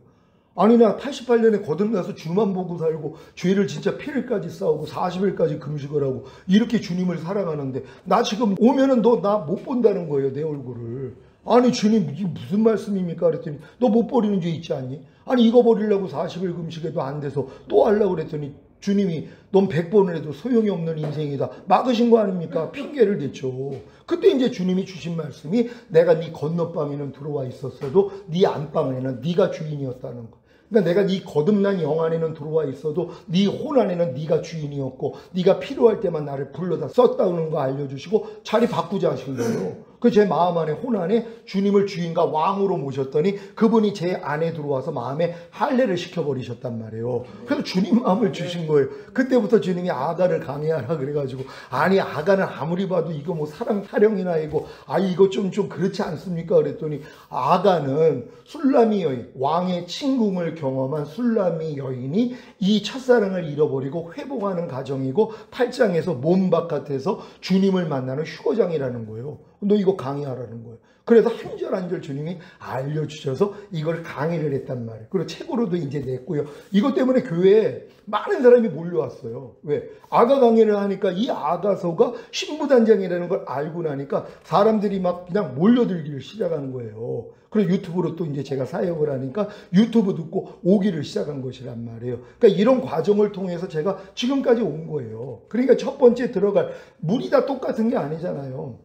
아니, 나 88년에 거듭나서 주만 보고 살고 죄를 진짜 피를까지 싸우고 40일까지 금식을 하고 이렇게 주님을 사랑하는데 나 지금 오면은 너 나 못 본다는 거예요, 내 얼굴을. 아니, 주님 이게 무슨 말씀입니까? 그랬더니 너 못 버리는 죄 있지 않니? 아니, 이거 버리려고 40일 금식해도 안 돼서 또 하려고 그랬더니 주님이 넌 100번을 해도 소용이 없는 인생이다. 막으신 거 아닙니까? 핑계를 대죠. 그때 이제 주님이 주신 말씀이 내가 네 건너방에는 들어와 있었어도 네 안방에는 네가 주인이었다는 거. 그러니까 내가 네 거듭난 영 안에는 들어와 있어도 네 혼 안에는 네가 주인이었고 네가 필요할 때만 나를 불러다 썼다는 거 알려주시고 자리 바꾸자 하신 거예요. 그 제 마음 안에 혼 안에 주님을 주인과 왕으로 모셨더니 그분이 제 안에 들어와서 마음에 할례를 시켜버리셨단 말이에요. 그래서 주님 마음을 주신 거예요. 그때부터 주님이 아가를 강해하라 그래가지고 아니, 아가는 아무리 봐도 이거 뭐 사랑 타령이나 이거 이거 좀 그렇지 않습니까? 그랬더니 아가는 술람이 여인, 왕의 침궁을 경험한 술람이 여인이 이 첫사랑을 잃어버리고 회복하는 과정이고 8장에서 몸 바깥에서 주님을 만나는 휴거장이라는 거예요. 너 이거 강의하라는 거예요. 그래서 한 절 한 절 주님이 알려주셔서 이걸 강의를 했단 말이에요. 그리고 책으로도 이제 냈고요. 이것 때문에 교회에 많은 사람이 몰려왔어요. 왜? 아가 강의를 하니까 이 아가서가 신부단장이라는 걸 알고 나니까 사람들이 막 그냥 몰려들기를 시작하는 거예요. 그리고 유튜브로 또 이제 제가 사역을 하니까 유튜브 듣고 오기를 시작한 것이란 말이에요. 그러니까 이런 과정을 통해서 제가 지금까지 온 거예요. 그러니까 첫 번째 들어갈, 물이 다 똑같은 게 아니잖아요.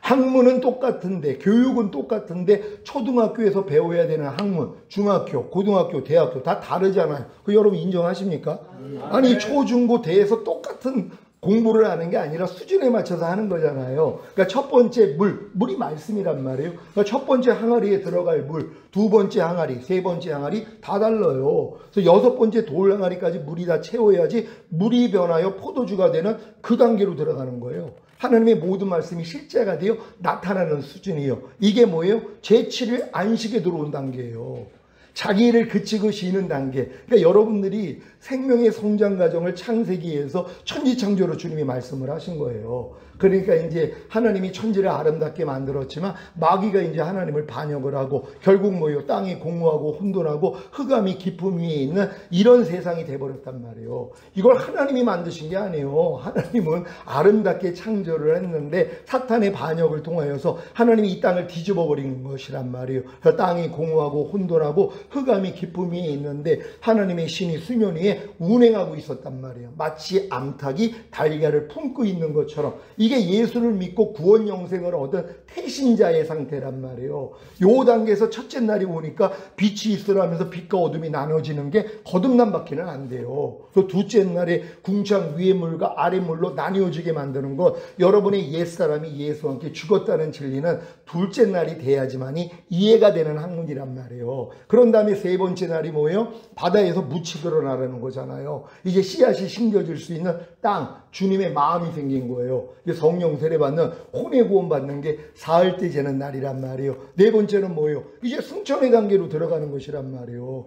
학문은 똑같은데, 교육은 똑같은데, 초등학교에서 배워야 되는 학문, 중학교, 고등학교, 대학교 다 다르잖아요. 그 여러분 인정하십니까? 아니, 초, 중, 고, 대에서 똑같은 공부를 하는 게 아니라 수준에 맞춰서 하는 거잖아요. 그러니까 첫 번째 물이 말씀이란 말이에요. 그러니까 첫 번째 항아리에 들어갈 물, 두 번째 항아리, 세 번째 항아리 다 달라요. 그래서 여섯 번째 돌 항아리까지 물이 다 채워야지 물이 변하여 포도주가 되는 그 단계로 들어가는 거예요. 하나님의 모든 말씀이 실제가 되어 나타나는 수준이요. 이게 뭐예요? 제7일 안식에 들어온 단계예요. 자기 일을 그치고 쉬는 단계. 그러니까 여러분들이 생명의 성장 과정을 창세기에서 천지창조로 주님이 말씀을 하신 거예요. 그러니까 이제 하나님이 천지를 아름답게 만들었지만 마귀가 이제 하나님을 반역을 하고 결국 뭐예요? 땅이 공허하고 혼돈하고 흑암이 깊음 위에 있는 이런 세상이 돼버렸단 말이에요. 이걸 하나님이 만드신 게 아니에요. 하나님은 아름답게 창조를 했는데 사탄의 반역을 통하여서 하나님이 이 땅을 뒤집어 버린 것이란 말이에요. 그래서 땅이 공허하고 혼돈하고 흑암이 깊음 위에 있는데 하나님의 신이 수면 위에 운행하고 있었단 말이에요. 마치 암탉이 달걀을 품고 있는 것처럼. 이게 예수를 믿고 구원 영생을 얻은 태신자의 상태란 말이에요. 요 단계에서 첫째 날이 오니까 빛이 있으라면서 빛과 어둠이 나눠지는 게 거듭남밖에는 안 돼요. 그 둘째 날에 궁창 위의 물과 아래 물로 나뉘어지게 만드는 것, 여러분의 옛사람이 예수와 함께 죽었다는 진리는 둘째 날이 돼야지만이 이해가 되는 학문이란 말이에요. 그런 다음에 세 번째 날이 뭐예요? 바다에서 묻히도록 나르는 거잖아요. 이제 씨앗이 심겨질 수 있는 땅, 주님의 마음이 생긴 거예요. 성령 세례 받는 혼의 구원 받는 게 사흘 때 되는 날이란 말이에요. 네 번째는 뭐예요? 이제 승천의 단계로 들어가는 것이란 말이에요.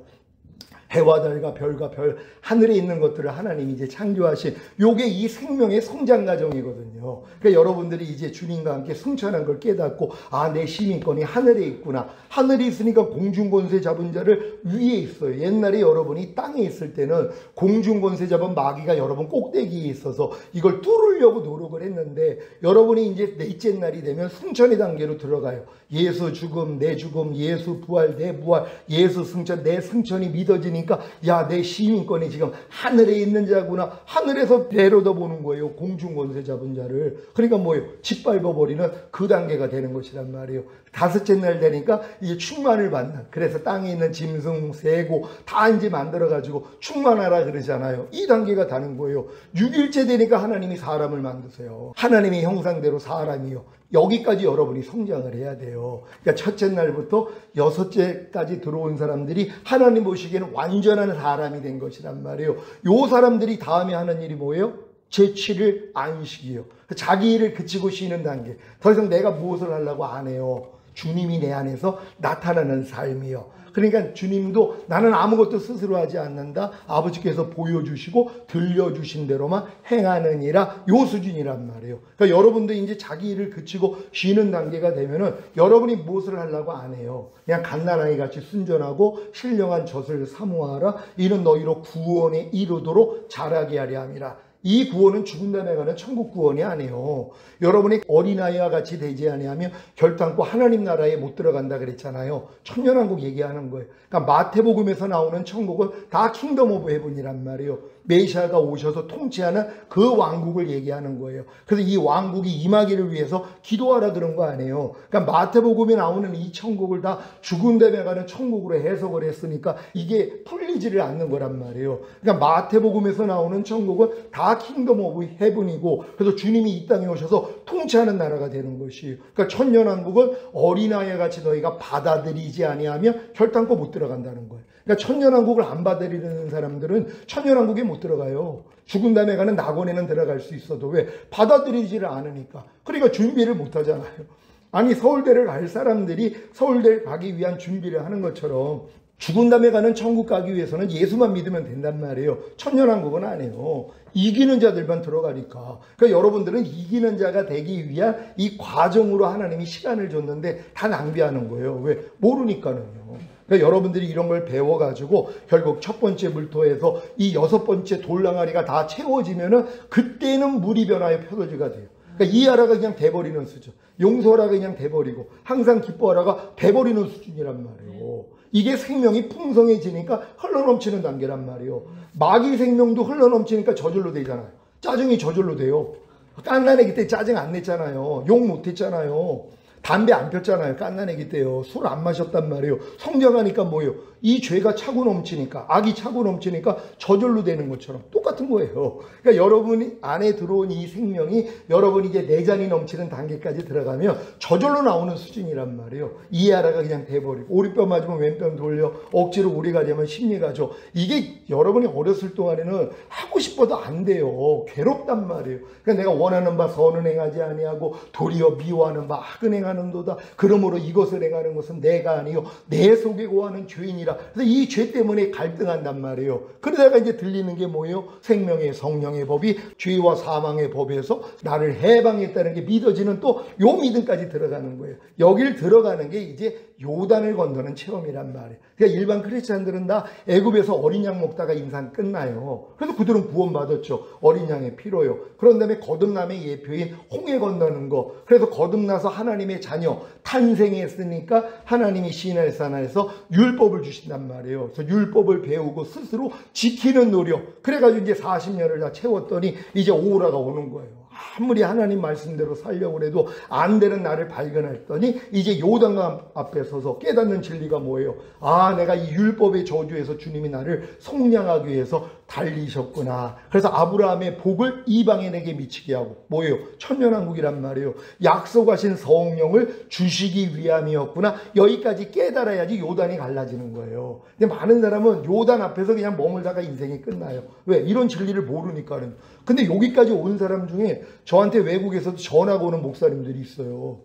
해와 달과 별과 별, 하늘에 있는 것들을 하나님이 이제 창조하신 요게 이 생명의 성장 과정이거든요. 그러니까 여러분들이 이제 주님과 함께 승천한 걸 깨닫고 아, 내 시민권이 하늘에 있구나. 하늘에 있으니까 공중권세 잡은 자를 위에 있어요. 옛날에 여러분이 땅에 있을 때는 공중권세 잡은 마귀가 여러분 꼭대기에 있어서 이걸 뚫으려고 노력을 했는데 여러분이 이제 넷째 날이 되면 승천의 단계로 들어가요. 예수 죽음, 내 죽음, 예수 부활, 내 부활, 예수 승천, 내 승천이 믿어지니까 야, 내 시민권이 지금 하늘에 있는 자구나. 하늘에서 내려다 보는 거예요. 공중권세 잡은 자를. 그러니까 뭐예요? 짓밟아버리는 그 단계가 되는 것이란 말이에요. 다섯째 날 되니까 이제 충만을 받는, 그래서 땅에 있는 짐승, 새고 다 이제 만들어가지고 충만하라 그러잖아요. 이 단계가 다는 거예요. 6일째 되니까 하나님이 사람을 만드세요. 하나님의 형상대로 사람이요. 여기까지 여러분이 성장을 해야 돼요. 그러니까 첫째 날부터 여섯째까지 들어온 사람들이 하나님 보시기에는 완전한 사람이 된 것이란 말이에요. 요 사람들이 다음에 하는 일이 뭐예요? 제7일 안식이에요. 자기 일을 그치고 쉬는 단계. 더 이상 내가 무엇을 하려고 안 해요. 주님이 내 안에서 나타나는 삶이요. 그러니까 주님도 나는 아무것도 스스로 하지 않는다. 아버지께서 보여주시고 들려주신 대로만 행하느니라. 요 수준이란 말이에요. 그러니까 여러분도 이제 자기 일을 그치고 쉬는 단계가 되면은 여러분이 무엇을 하려고 안 해요. 그냥 갓난아이 같이 순전하고 신령한 젖을 사모하라. 이는 너희로 구원에 이르도록 자라게 하려 함이라. 이 구원은 죽은 다음에 가는 천국 구원이 아니에요. 여러분이 어린아이와 같이 되지 아니하면 결단코 하나님 나라에 못 들어간다 그랬잖아요. 천년왕국 얘기하는 거예요. 그러니까 마태복음에서 나오는 천국은 다 킹덤 오브 헤븐이란 말이에요. 메시아가 오셔서 통치하는 그 왕국을 얘기하는 거예요. 그래서 이 왕국이 임하기를 위해서 기도하라 그런 거 아니에요. 그러니까 마태복음에 나오는 이 천국을 다 죽은 다음에 가는 천국으로 해석을 했으니까 이게 풀리지를 않는 거란 말이에요. 그러니까 마태복음에서 나오는 천국은 다 킹덤 오브 헤븐이고, 그래서 주님이 이 땅에 오셔서 통치하는 나라가 되는 것이에요. 그러니까 천년왕국은 어린아이와 같이 너희가 받아들이지 아니하면 결단코 못 들어간다는 거예요. 그러니까 천년왕국을 안 받아들이는 사람들은 천년왕국에 못 들어가요. 죽은 다음에 가는 낙원에는 들어갈 수 있어도 왜? 받아들이지를 않으니까. 그러니까 준비를 못 하잖아요. 아니, 서울대를 갈 사람들이 서울대를 가기 위한 준비를 하는 것처럼 죽은 다음에 가는 천국 가기 위해서는 예수만 믿으면 된단 말이에요. 천년왕국은 아니에요. 이기는 자들만 들어가니까. 그러니까 여러분들은 이기는 자가 되기 위한 이 과정으로 하나님이 시간을 줬는데 다 낭비하는 거예요. 왜? 모르니까는요. 그러니까 여러분들이 이런 걸 배워가지고 결국 첫 번째 물터에서 이 6번째 돌랑아리가 다 채워지면은 그때는 물이 변화의 표도지가 돼요. 그러니까 이해하라가 그냥 돼버리는 수준, 용서하라가 그냥 돼버리고 항상 기뻐하라가 돼버리는 수준이란 말이에요. 이게 생명이 풍성해지니까 흘러넘치는 단계란 말이에요. 마귀 생명도 흘러넘치니까 저절로 되잖아요. 짜증이 저절로 돼요. 깐난애기 때 짜증 안 냈잖아요. 욕 못했잖아요. 담배 안 폈잖아요. 깐난애기 때요. 술 안 마셨단 말이에요. 성장하니까 뭐예요? 이 죄가 차고 넘치니까, 악이 차고 넘치니까 저절로 되는 것처럼 똑같은 거예요. 그러니까 여러분 안에 들어온 이 생명이 여러분이 이제 내장이 넘치는 단계까지 들어가면 저절로 나오는 수준이란 말이에요. 이해하라가 그냥 돼버리고, 오른뼈 맞으면 왼뼈 돌려, 억지로 우리가 되면 심리가 져. 이게 여러분이 어렸을 동안에는 하고 싶어도 안 돼요. 괴롭단 말이에요. 그러니까 내가 원하는 바 선은 행하지 아니하고 도리어 미워하는 바 악은 행하는도다. 그러므로 이것을 행하는 것은 내가 아니요 내 속에 거하는 죄인이라. 그래서 이 죄 때문에 갈등한단 말이에요. 그러다가 이제 들리는 게 뭐예요? 생명의 성령의 법이 죄와 사망의 법에서 나를 해방했다는 게 믿어지는 또 요 믿음까지 들어가는 거예요. 여길 들어가는 게 이제 요단을 건너는 체험이란 말이에요. 그러니까 일반 크리스찬들은 다 애굽에서 어린 양 먹다가 인생 끝나요. 그래서 그들은 구원받았죠. 어린 양의 피로요. 그런 다음에 거듭남의 예표인 홍해 건너는 거. 그래서 거듭나서 하나님의 자녀 탄생했으니까 하나님이 시내 산하에서 율법을 주신단 말이에요. 그래서 율법을 배우고 스스로 지키는 노력. 그래가지고 이제 40년을 다 채웠더니 이제 오라가 오는 거예요. 아무리 하나님 말씀대로 살려고 해도 안 되는 나를 발견했더니 이제 요단강 앞에 서서 깨닫는 진리가 뭐예요? 아, 내가 이 율법의 저주에서 주님이 나를 속량하기 위해서 달리셨구나. 그래서 아브라함의 복을 이방인에게 미치게 하고 뭐예요? 천년왕국이란 말이에요. 약속하신 성령을 주시기 위함이었구나. 여기까지 깨달아야지 요단이 갈라지는 거예요. 근데 많은 사람은 요단 앞에서 그냥 머물다가 인생이 끝나요. 왜? 이런 진리를 모르니까는. 근데 여기까지 온 사람 중에 저한테 외국에서도 전화가 오는 목사님들이 있어요.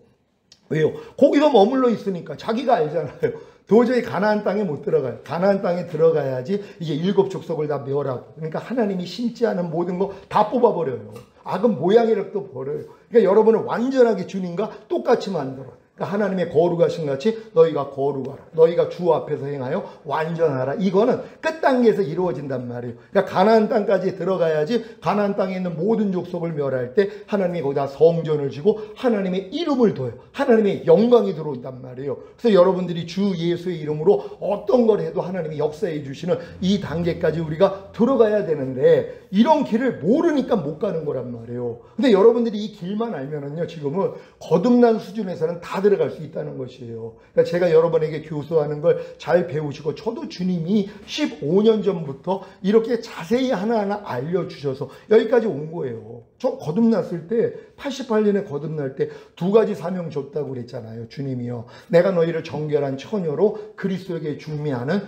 왜요? 거기서 머물러 있으니까 자기가 알잖아요. 도저히 가나안 땅에 못 들어가요. 가나안 땅에 들어가야지 이제 7 족속을 다 멸하고. 그러니까 하나님이 심지 않은 모든 거 다 뽑아버려요. 악은 모양이라도 버려요. 그러니까 여러분을 완전하게 주님과 똑같이 만들어요. 그러니까 하나님의 거룩하신 같이 너희가 거룩하라. 너희가 주 앞에서 행하여 완전하라. 이거는 끝 단계에서 이루어진단 말이에요. 그러니까 가나안 땅까지 들어가야지 가나안 땅에 있는 모든 족속을 멸할 때 하나님이 거기다 성전을 지고 하나님의 이름을 둬요. 하나님의 영광이 들어온단 말이에요. 그래서 여러분들이 주 예수의 이름으로 어떤 걸 해도 하나님이 역사해 주시는 이 단계까지 우리가 들어가야 되는데 이런 길을 모르니까 못 가는 거란 말이에요. 근데 여러분들이 이 길만 알면은요, 지금은 거듭난 수준에서는 다 들어갈 수 있다는 것이에요. 그러니까 제가 여러분에게 교수하는 걸 잘 배우시고, 저도 주님이 15년 전부터 이렇게 자세히 하나하나 알려주셔서 여기까지 온 거예요. 저 거듭났을 때 88년에 거듭날 때 2가지 사명 줬다고 그랬잖아요. 주님이요, 내가 너희를 정결한 처녀로 그리스도에게 중매하는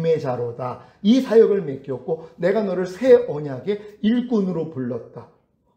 중매자로다. 이 사역을 맡겼고 내가 너를 새 언약의 일꾼으로 불렀다.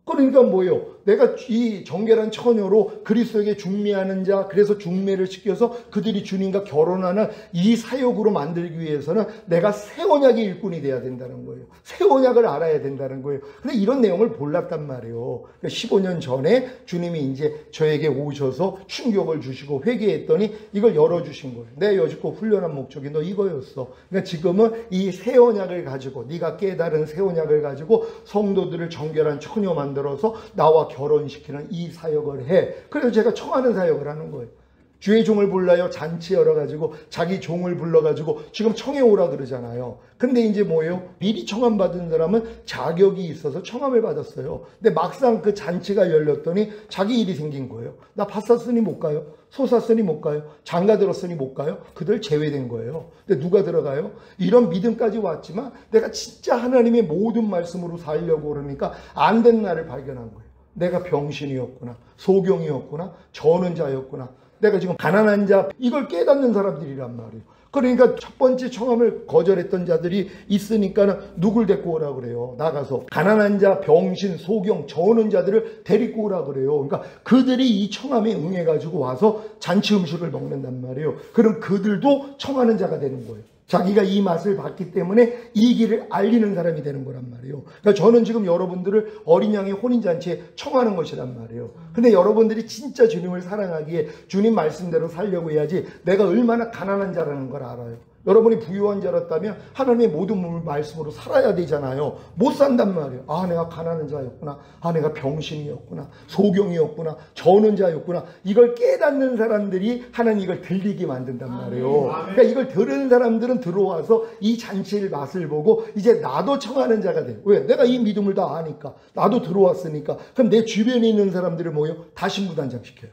그러니까 뭐예요? 내가 이 정결한 처녀로 그리스도에게 중매하는 자, 그래서 중매를 시켜서 그들이 주님과 결혼하는 이 사역으로 만들기 위해서는 내가 새 언약의 일꾼이 돼야 된다는 거예요. 새 언약을 알아야 된다는 거예요. 근데 이런 내용을 몰랐단 말이에요. 그러니까 15년 전에 주님이 이제 저에게 오셔서 충격을 주시고 회개했더니 이걸 열어주신 거예요. 내 여지껏 훈련한 목적이 너 이거였어. 그러니까 지금은 이 새 언약을 가지고, 네가 깨달은 새 언약을 가지고 성도들을 정결한 처녀 만들어서 나와 결혼시키는 이 사역을 해. 그래서 제가 청하는 사역을 하는 거예요. 주의 종을 불러요. 잔치 열어가지고 자기 종을 불러가지고 지금 청해 오라 그러잖아요. 근데 이제 뭐예요? 미리 청함 받은 사람은 자격이 있어서 청함을 받았어요. 근데 막상 그 잔치가 열렸더니 자기 일이 생긴 거예요. 나 밭 샀으니 못 가요. 소 샀으니 못 가요. 장가 들었으니 못 가요. 그들 제외된 거예요. 근데 누가 들어가요? 이런 믿음까지 왔지만 내가 진짜 하나님의 모든 말씀으로 살려고 그러니까 안 된 나를 발견한 거예요. 내가 병신이었구나. 소경이었구나. 저는 자였구나. 내가 지금 가난한 자, 이걸 깨닫는 사람들이란 말이에요. 그러니까 첫 번째 청함을 거절했던 자들이 있으니까는 누굴 데리고 오라 그래요. 나가서 가난한 자, 병신, 소경, 저는 자들을 데리고 오라 그래요. 그러니까 그들이 이 청함에 응해가지고 와서 잔치 음식을 먹는단 말이에요. 그럼 그들도 청하는 자가 되는 거예요. 자기가 이 맛을 봤기 때문에 이 길을 알리는 사람이 되는 거란 말이에요. 그러니까 저는 지금 여러분들을 어린 양의 혼인잔치에 청하는 것이란 말이에요. 근데 여러분들이 진짜 주님을 사랑하기에 주님 말씀대로 살려고 해야지 내가 얼마나 가난한 자라는 걸 알아요. 여러분이 부유한 자였다면 하나님의 모든 말씀으로 살아야 되잖아요. 못 산단 말이에요. 아, 내가 가난한 자였구나. 아, 내가 병신이었구나. 소경이었구나. 저는 자였구나. 이걸 깨닫는 사람들이 하나님 이걸 들리게 만든단 말이에요. 그러니까 이걸 들은 사람들은 들어와서 이 잔치의 맛을 보고 이제 나도 청하는 자가 돼요. 왜? 내가 이 믿음을 다 아니까. 나도 들어왔으니까. 그럼 내 주변에 있는 사람들을 모여 다시 무단장시켜요.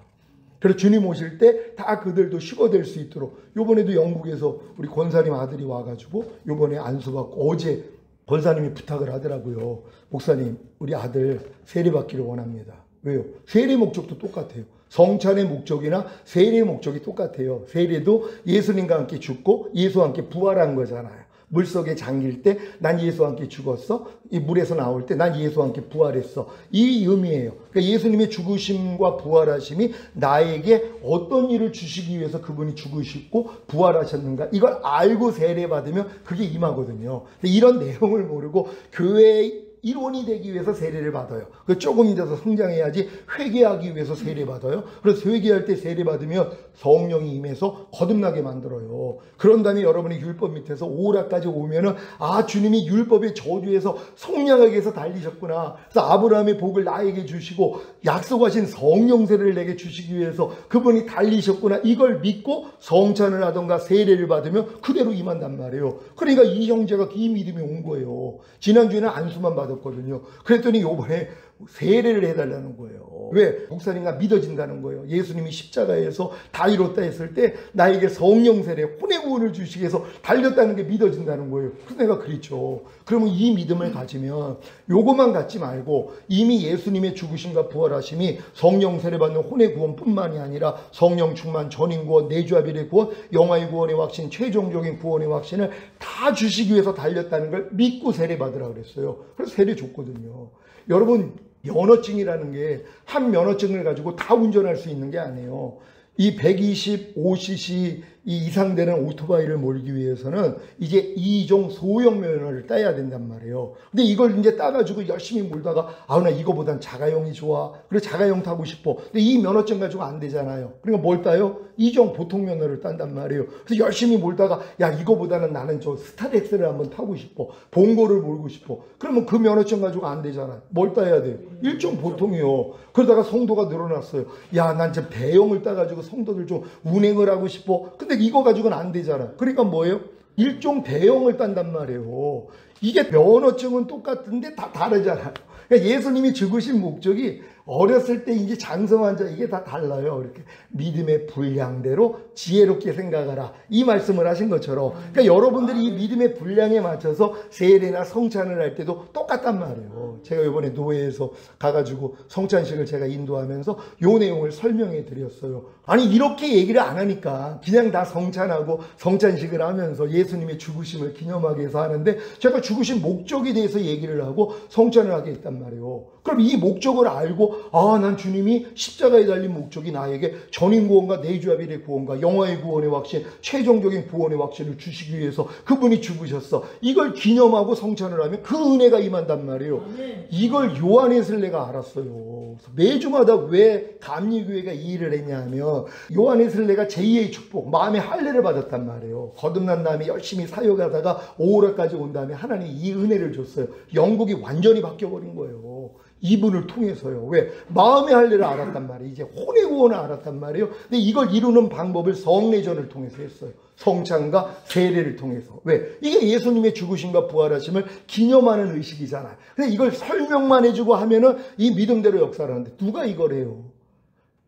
그래서 주님 오실 때 다 그들도 휴거될 수 있도록. 요번에도 영국에서 우리 권사님 아들이 와가지고 요번에 안수받고 어제 권사님이 부탁을 하더라고요. 목사님, 우리 아들 세례받기를 원합니다. 왜요? 세례 목적도 똑같아요. 성찬의 목적이나 세례의 목적이 똑같아요. 세례도 예수님과 함께 죽고 예수와 함께 부활한 거잖아요. 물속에 잠길 때 난 예수와 함께 죽었어. 이 물에서 나올 때 난 예수와 함께 부활했어. 이 의미예요. 그러니까 예수님의 죽으심과 부활하심이 나에게 어떤 일을 주시기 위해서 그분이 죽으시고 부활하셨는가, 이걸 알고 세례받으면 그게 임하거든요. 이런 내용을 모르고 교회의 일원이 되기 위해서 세례를 받아요. 조금 더 성장해야지 회개하기 위해서 세례받아요. 그래서 회개할 때 세례받으면 성령이 임해서 거듭나게 만들어요. 그런 다음에 여러분이 율법 밑에서 오라까지 오면은 아, 주님이 율법의 저주에서 성량하게 해서 달리셨구나. 그래서 아브라함의 복을 나에게 주시고 약속하신 성령 세례를 내게 주시기 위해서 그분이 달리셨구나. 이걸 믿고 성찬을 하던가 세례를 받으면 그대로 임한단 말이에요. 그러니까 이 형제가 이 믿음이 온 거예요. 지난주에는 안수만 받았거든요. 그랬더니 요번에 세례를 해달라는 거예요. 왜? 목사님과 믿어진다는 거예요. 예수님이 십자가에서 다 이뤘다 했을 때 나에게 성령 세례, 혼의 구원을 주시기 위해서 달렸다는 게 믿어진다는 거예요. 그래서 내가 그랬죠. 그러면 이 믿음을 가지면 요것만 갖지 말고 이미 예수님의 죽으심과 부활하심이 성령 세례 받는 혼의 구원뿐만이 아니라 성령 충만, 전인 구원, 내주합일의 구원, 영화의 구원의 확신, 최종적인 구원의 확신을 다 주시기 위해서 달렸다는 걸 믿고 세례 받으라 그랬어요. 그래서 세례 줬거든요. 여러분, 면허증이라는 게 한 면허증을 가지고 다 운전할 수 있는 게 아니에요. 이 125cc 이상 되는 오토바이를 몰기 위해서는 이제 2종 소형 면허를 따야 된단 말이에요. 근데 이걸 이제 따가지고 열심히 몰다가 아, 나 이거보단 자가용이 좋아. 그래, 자가용 타고 싶어. 근데 이 면허증 가지고 안 되잖아요. 그러니까 뭘 따요? 2종 보통 면허를 딴단 말이에요. 그래서 열심히 몰다가 야, 이거보다는 나는 저 스타렉스를 한번 타고 싶어. 봉고를 몰고 싶어. 그러면 그 면허증 가지고 안 되잖아요. 뭘 따야 돼요? 1종 보통이요. 그러다가 성도가 늘어났어요. 야, 난 저 대형을 따가지고 성도들 좀 운행을 하고 싶어. 근데 이거 가지고는 안 되잖아. 그러니까 뭐예요? 일종 대형을 딴단 말이에요. 이게 면허증은 똑같은데 다 다르잖아요. 그러니까 예수님이 죽으신 목적이 어렸을 때 이제 장성한 자, 이게 다 달라요. 이렇게 믿음의 분량대로 지혜롭게 생각하라. 이 말씀을 하신 것처럼. 그러니까 여러분들이 이 믿음의 분량에 맞춰서 세례나 성찬을 할 때도 똑같단 말이에요. 제가 이번에 노회에서 가가지고 성찬식을 제가 인도하면서 요 내용을 설명해 드렸어요. 아니, 이렇게 얘기를 안 하니까 그냥 다 성찬하고 성찬식을 하면서 예수님의 죽으심을 기념하기 위해서 하는데 제가 죽으신 목적에 대해서 얘기를 하고 성찬을 하게 했단 말이에요. 그럼 이 목적을 알고 아, 난 주님이 십자가에 달린 목적이 나에게 전인 구원과 내주합일의 구원과 영화의 구원의 확신, 최종적인 구원의 확신을 주시기 위해서 그분이 죽으셨어. 이걸 기념하고 성찬을 하면 그 은혜가 임한단 말이에요. 이걸 요한에슬레가 알았어요. 매주마다 왜 감리교회가 이 일을 했냐 하면 요한에슬레가 제2의 축복, 마음의 할례를 받았단 말이에요. 거듭난 다음에 열심히 사역하다가 오호라까지 온 다음에 하나님이 이 은혜를 줬어요. 영국이 완전히 바뀌어버린 거예요. 이분을 통해서요. 왜? 마음의 할례를 알았단 말이에요. 이제 혼의 구원을 알았단 말이에요. 근데 이걸 이루는 방법을 성례전을 통해서 했어요. 성찬과 세례를 통해서. 왜? 이게 예수님의 죽으심과 부활하심을 기념하는 의식이잖아요. 근데 이걸 설명만 해주고 하면은 이 믿음대로 역사를 하는데 누가 이걸 해요?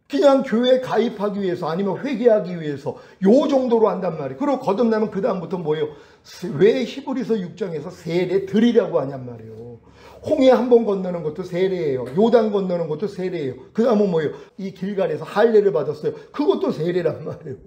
그냥 교회에 가입하기 위해서 아니면 회개하기 위해서 요 정도로 한단 말이에요. 그리고 거듭나면 그 다음부터 뭐예요? 왜 히브리서 6장에서 세례 드리라고 하냔 말이에요. 홍해 한 번 건너는 것도 세례예요. 요단 건너는 것도 세례예요. 그 다음은 뭐예요? 이 길갈에서 할례를 받았어요. 그것도 세례란 말이에요.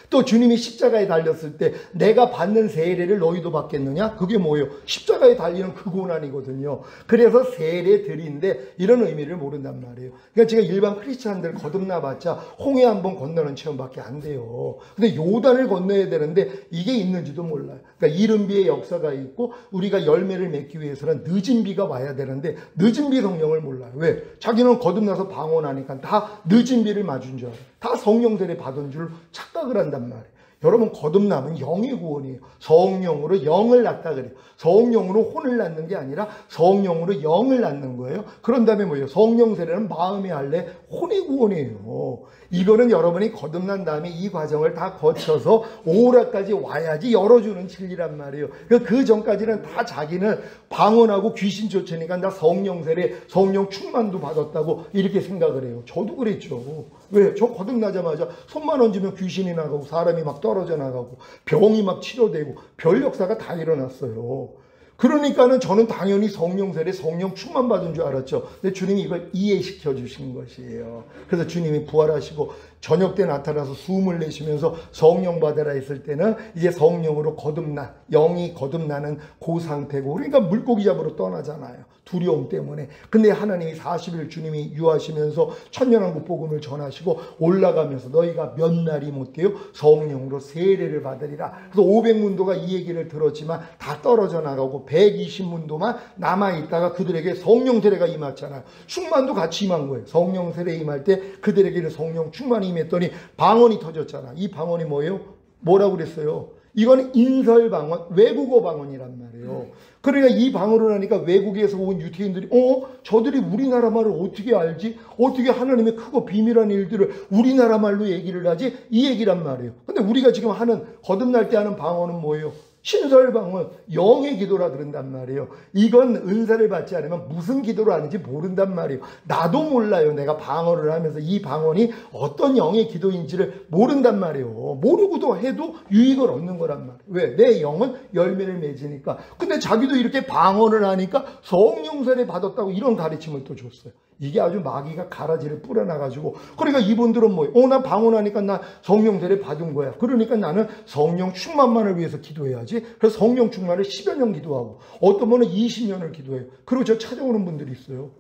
또 주님이 십자가에 달렸을 때 내가 받는 세례를 너희도 받겠느냐? 그게 뭐예요? 십자가에 달리는 그 고난이거든요. 그래서 세례들인데 이런 의미를 모른단 말이에요. 그러니까 제가 일반 크리스찬들 거듭나봤자 홍해 한 번 건너는 체험밖에 안 돼요. 근데 요단을 건너야 되는데 이게 있는지도 몰라요. 그러니까 이른 비의 역사가 있고 우리가 열매를 맺기 위해서는 늦은 비가 와야 되는데 늦은 비 성령을 몰라요. 왜? 자기는 거듭나서 방언하니까 다 늦은 비를 맞은 줄 알아요. 다 성령 세례 받은 줄 착각을 한단 말이에요. 여러분 거듭남은 영의 구원이에요. 성령으로 영을 낳다 그래요. 성령으로 혼을 낳는 게 아니라 성령으로 영을 낳는 거예요. 그런 다음에 뭐예요? 성령 세례는 마음의 할례, 혼의 구원이에요. 이거는 여러분이 거듭난 다음에 이 과정을 다 거쳐서 오라까지 와야지 열어주는 진리란 말이에요. 그 전까지는 다 자기는 방언하고 귀신 쫓으니까 나 성령 세례, 성령 충만도 받았다고 이렇게 생각을 해요. 저도 그랬죠. 왜? 저 거듭나자마자 손만 얹으면 귀신이 나가고 사람이 막 떨어져 나가고 병이 막 치료되고 별 역사가 다 일어났어요. 그러니까는 저는 당연히 성령 세례, 성령 충만 받은 줄 알았죠. 근데 주님이 이걸 이해시켜 주신 것이에요. 그래서 주님이 부활하시고 저녁 때 나타나서 숨을 내쉬면서 성령 받으라 했을 때는 이제 성령으로 거듭나, 영이 거듭나는 그 상태고, 그러니까 물고기 잡으러 떠나잖아요. 두려움 때문에. 근데 하나님이 40일 주님이 유하시면서 천년왕국 복음을 전하시고 올라가면서 너희가 몇 날이 못돼요? 성령으로 세례를 받으리라. 그래서 500문도가 이 얘기를 들었지만 다 떨어져 나가고 120문도만 남아있다가 그들에게 성령 세례가 임했잖아요. 충만도 같이 임한 거예요. 성령 세례 임할 때 그들에게는 성령 충만이 임했더니 방언이 터졌잖아. 이 방언이 뭐예요? 뭐라고 그랬어요? 이건 인설방언, 외국어 방언이란 말이에요. 그러니까 이 방언을 하니까 외국에서 온 유태인들이 저들이 우리나라 말을 어떻게 알지? 어떻게 하나님의 크고 비밀한 일들을 우리나라 말로 얘기를 하지? 이 얘기란 말이에요. 근데 우리가 지금 하는 거듭날 때 하는 방언은 뭐예요? 신설방언, 영의 기도라 그런단 말이에요. 이건 은사를 받지 않으면 무슨 기도를 하는지 모른단 말이에요. 나도 몰라요. 내가 방언을 하면서 이 방언이 어떤 영의 기도인지를 모른단 말이에요. 모르고도 해도 유익을 얻는 거란 말이에요. 왜? 내 영은 열매를 맺으니까. 근데 자기도 이렇게 방언을 하니까 성령 세례 받았다고 이런 가르침을 또 줬어요. 이게 아주 마귀가 가라지를 뿌려놔가지고, 그러니까 이분들은 뭐예요? 나 방언하니까 나 성령 세례 받은 거야. 그러니까 나는 성령 충만만을 위해서 기도해야지. 그래서 성령 충만을 10여 년 기도하고, 어떤 분은 20년을 기도해요. 그리고 저 찾아오는 분들이 있어요.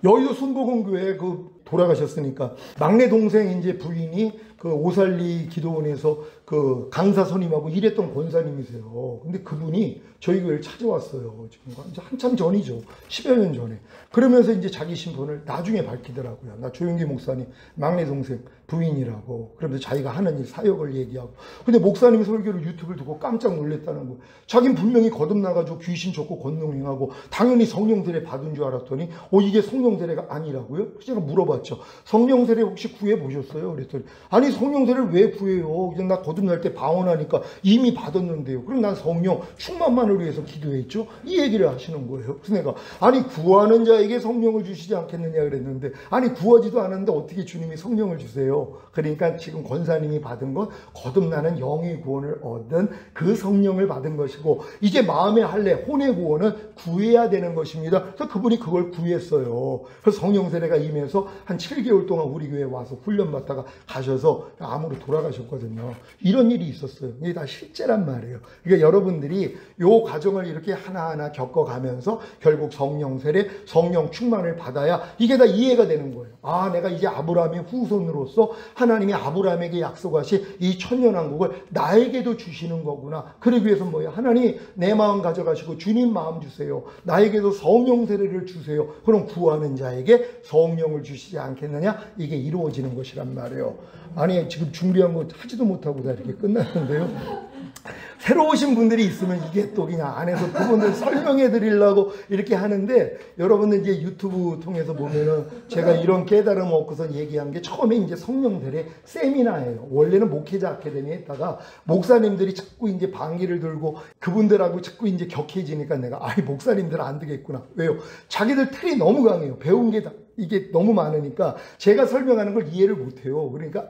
여의도 순복음교회 돌아가셨으니까 막내 동생 이제 부인이 그 오살리 기도원에서 그 강사 선임하고 일했던 권사님이세요. 근데 그분이 저희 교회를 찾아왔어요. 지금 한참 전이죠. 10여 년 전에. 그러면서 이제 자기 신분을 나중에 밝히더라고요. 나 조용기 목사님 막내 동생 부인이라고. 그러면서 자기가 하는 일 사역을 얘기하고. 근데 목사님 설교를 유튜브를 듣고 깜짝 놀랐다는 거예요. 자기는 분명히 거듭나가지고 귀신 쫓고 권능행하고 당연히 성령 세례 받은 줄 알았더니 이게 성령 세례가 아니라고요? 제가 물어봤죠. 성령 세례 혹시 구해 보셨어요? 그랬더니 아니 성령 세례를 왜 구해요? 그냥 나 거듭날 때 방언하니까 이미 받았는데요. 그럼 난 성령 충만만을 위해서 기도했죠. 이 얘기를 하시는 거예요. 그래서 내가 아니 구하는 자에게 성령을 주시지 않겠느냐 그랬는데 아니 구하지도 않았는데 어떻게 주님이 성령을 주세요? 그러니까 지금 권사님이 받은 건 거듭나는 영의 구원을 얻은 그 성령을 받은 것이고 이제 마음의 할례, 혼의 구원은 구해야 되는 것입니다. 그래서 그분이 그걸 구했어요. 그래서 성령 세례가 임해서 한 7개월 동안 우리 교회에 와서 훈련받다가 가셔서 암으로 돌아가셨거든요. 이런 일이 있었어요. 이게 다 실제란 말이에요. 그러니까 여러분들이 요 과정을 이렇게 하나하나 겪어가면서 결국 성령 세례, 성령 충만을 받아야 이게 다 이해가 되는 거예요. 아, 내가 이제 아브라함의 후손으로서 하나님이 아브라함에게 약속하신 이 천년왕국을 나에게도 주시는 거구나. 그러기 위해서 뭐예요? 하나님 내 마음 가져가시고 주님 마음 주세요. 나에게도 성령 세례를 주세요. 그럼 구하는 자에게 성령을 주시지 않겠느냐? 이게 이루어지는 것이란 말이에요. 아니 지금 준비한 거 하지도 못하고 다 이렇게 끝났는데요. 새로 오신 분들이 있으면 이게 또 그냥 안에서 그분들 설명해 드리려고 이렇게 하는데 여러분들 이제 유튜브 통해서 보면은 제가 이런 깨달음 얻고서 얘기한 게 처음에 이제 성령 세례 세미나예요. 원래는 목회자 아카데미에 했다가 목사님들이 자꾸 이제 방귀를 들고 그분들하고 자꾸 이제 격해지니까 내가 목사님들 안 되겠구나. 왜요? 자기들 틀이 너무 강해요. 배운 게 이게 너무 많으니까 제가 설명하는 걸 이해를 못 해요. 그러니까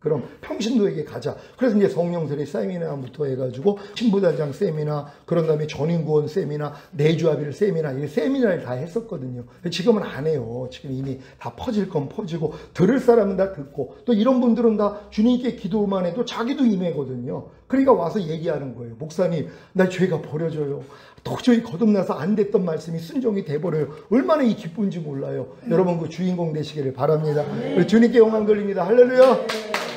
그럼 평신도에게 가자. 그래서 이제 성령설의 세미나부터 해가지고 신부단장 세미나, 그런 다음에 전인구원 세미나, 내주합일 세미나, 이 세미나를 다 했었거든요. 지금은 안 해요. 지금 이미 다 퍼질 건 퍼지고, 들을 사람은 다 듣고, 또 이런 분들은 다 주님께 기도만 해도 자기도 임해거든요. 그러니까 와서 얘기하는 거예요. 목사님, 나 죄가 버려져요. 도저히 거듭나서 안 됐던 말씀이 순종이 돼버려요. 얼마나 이 기쁜지 몰라요. 여러분 그 주인공 되시기를 바랍니다. 우리 주님께 영광 돌립니다. 할렐루야.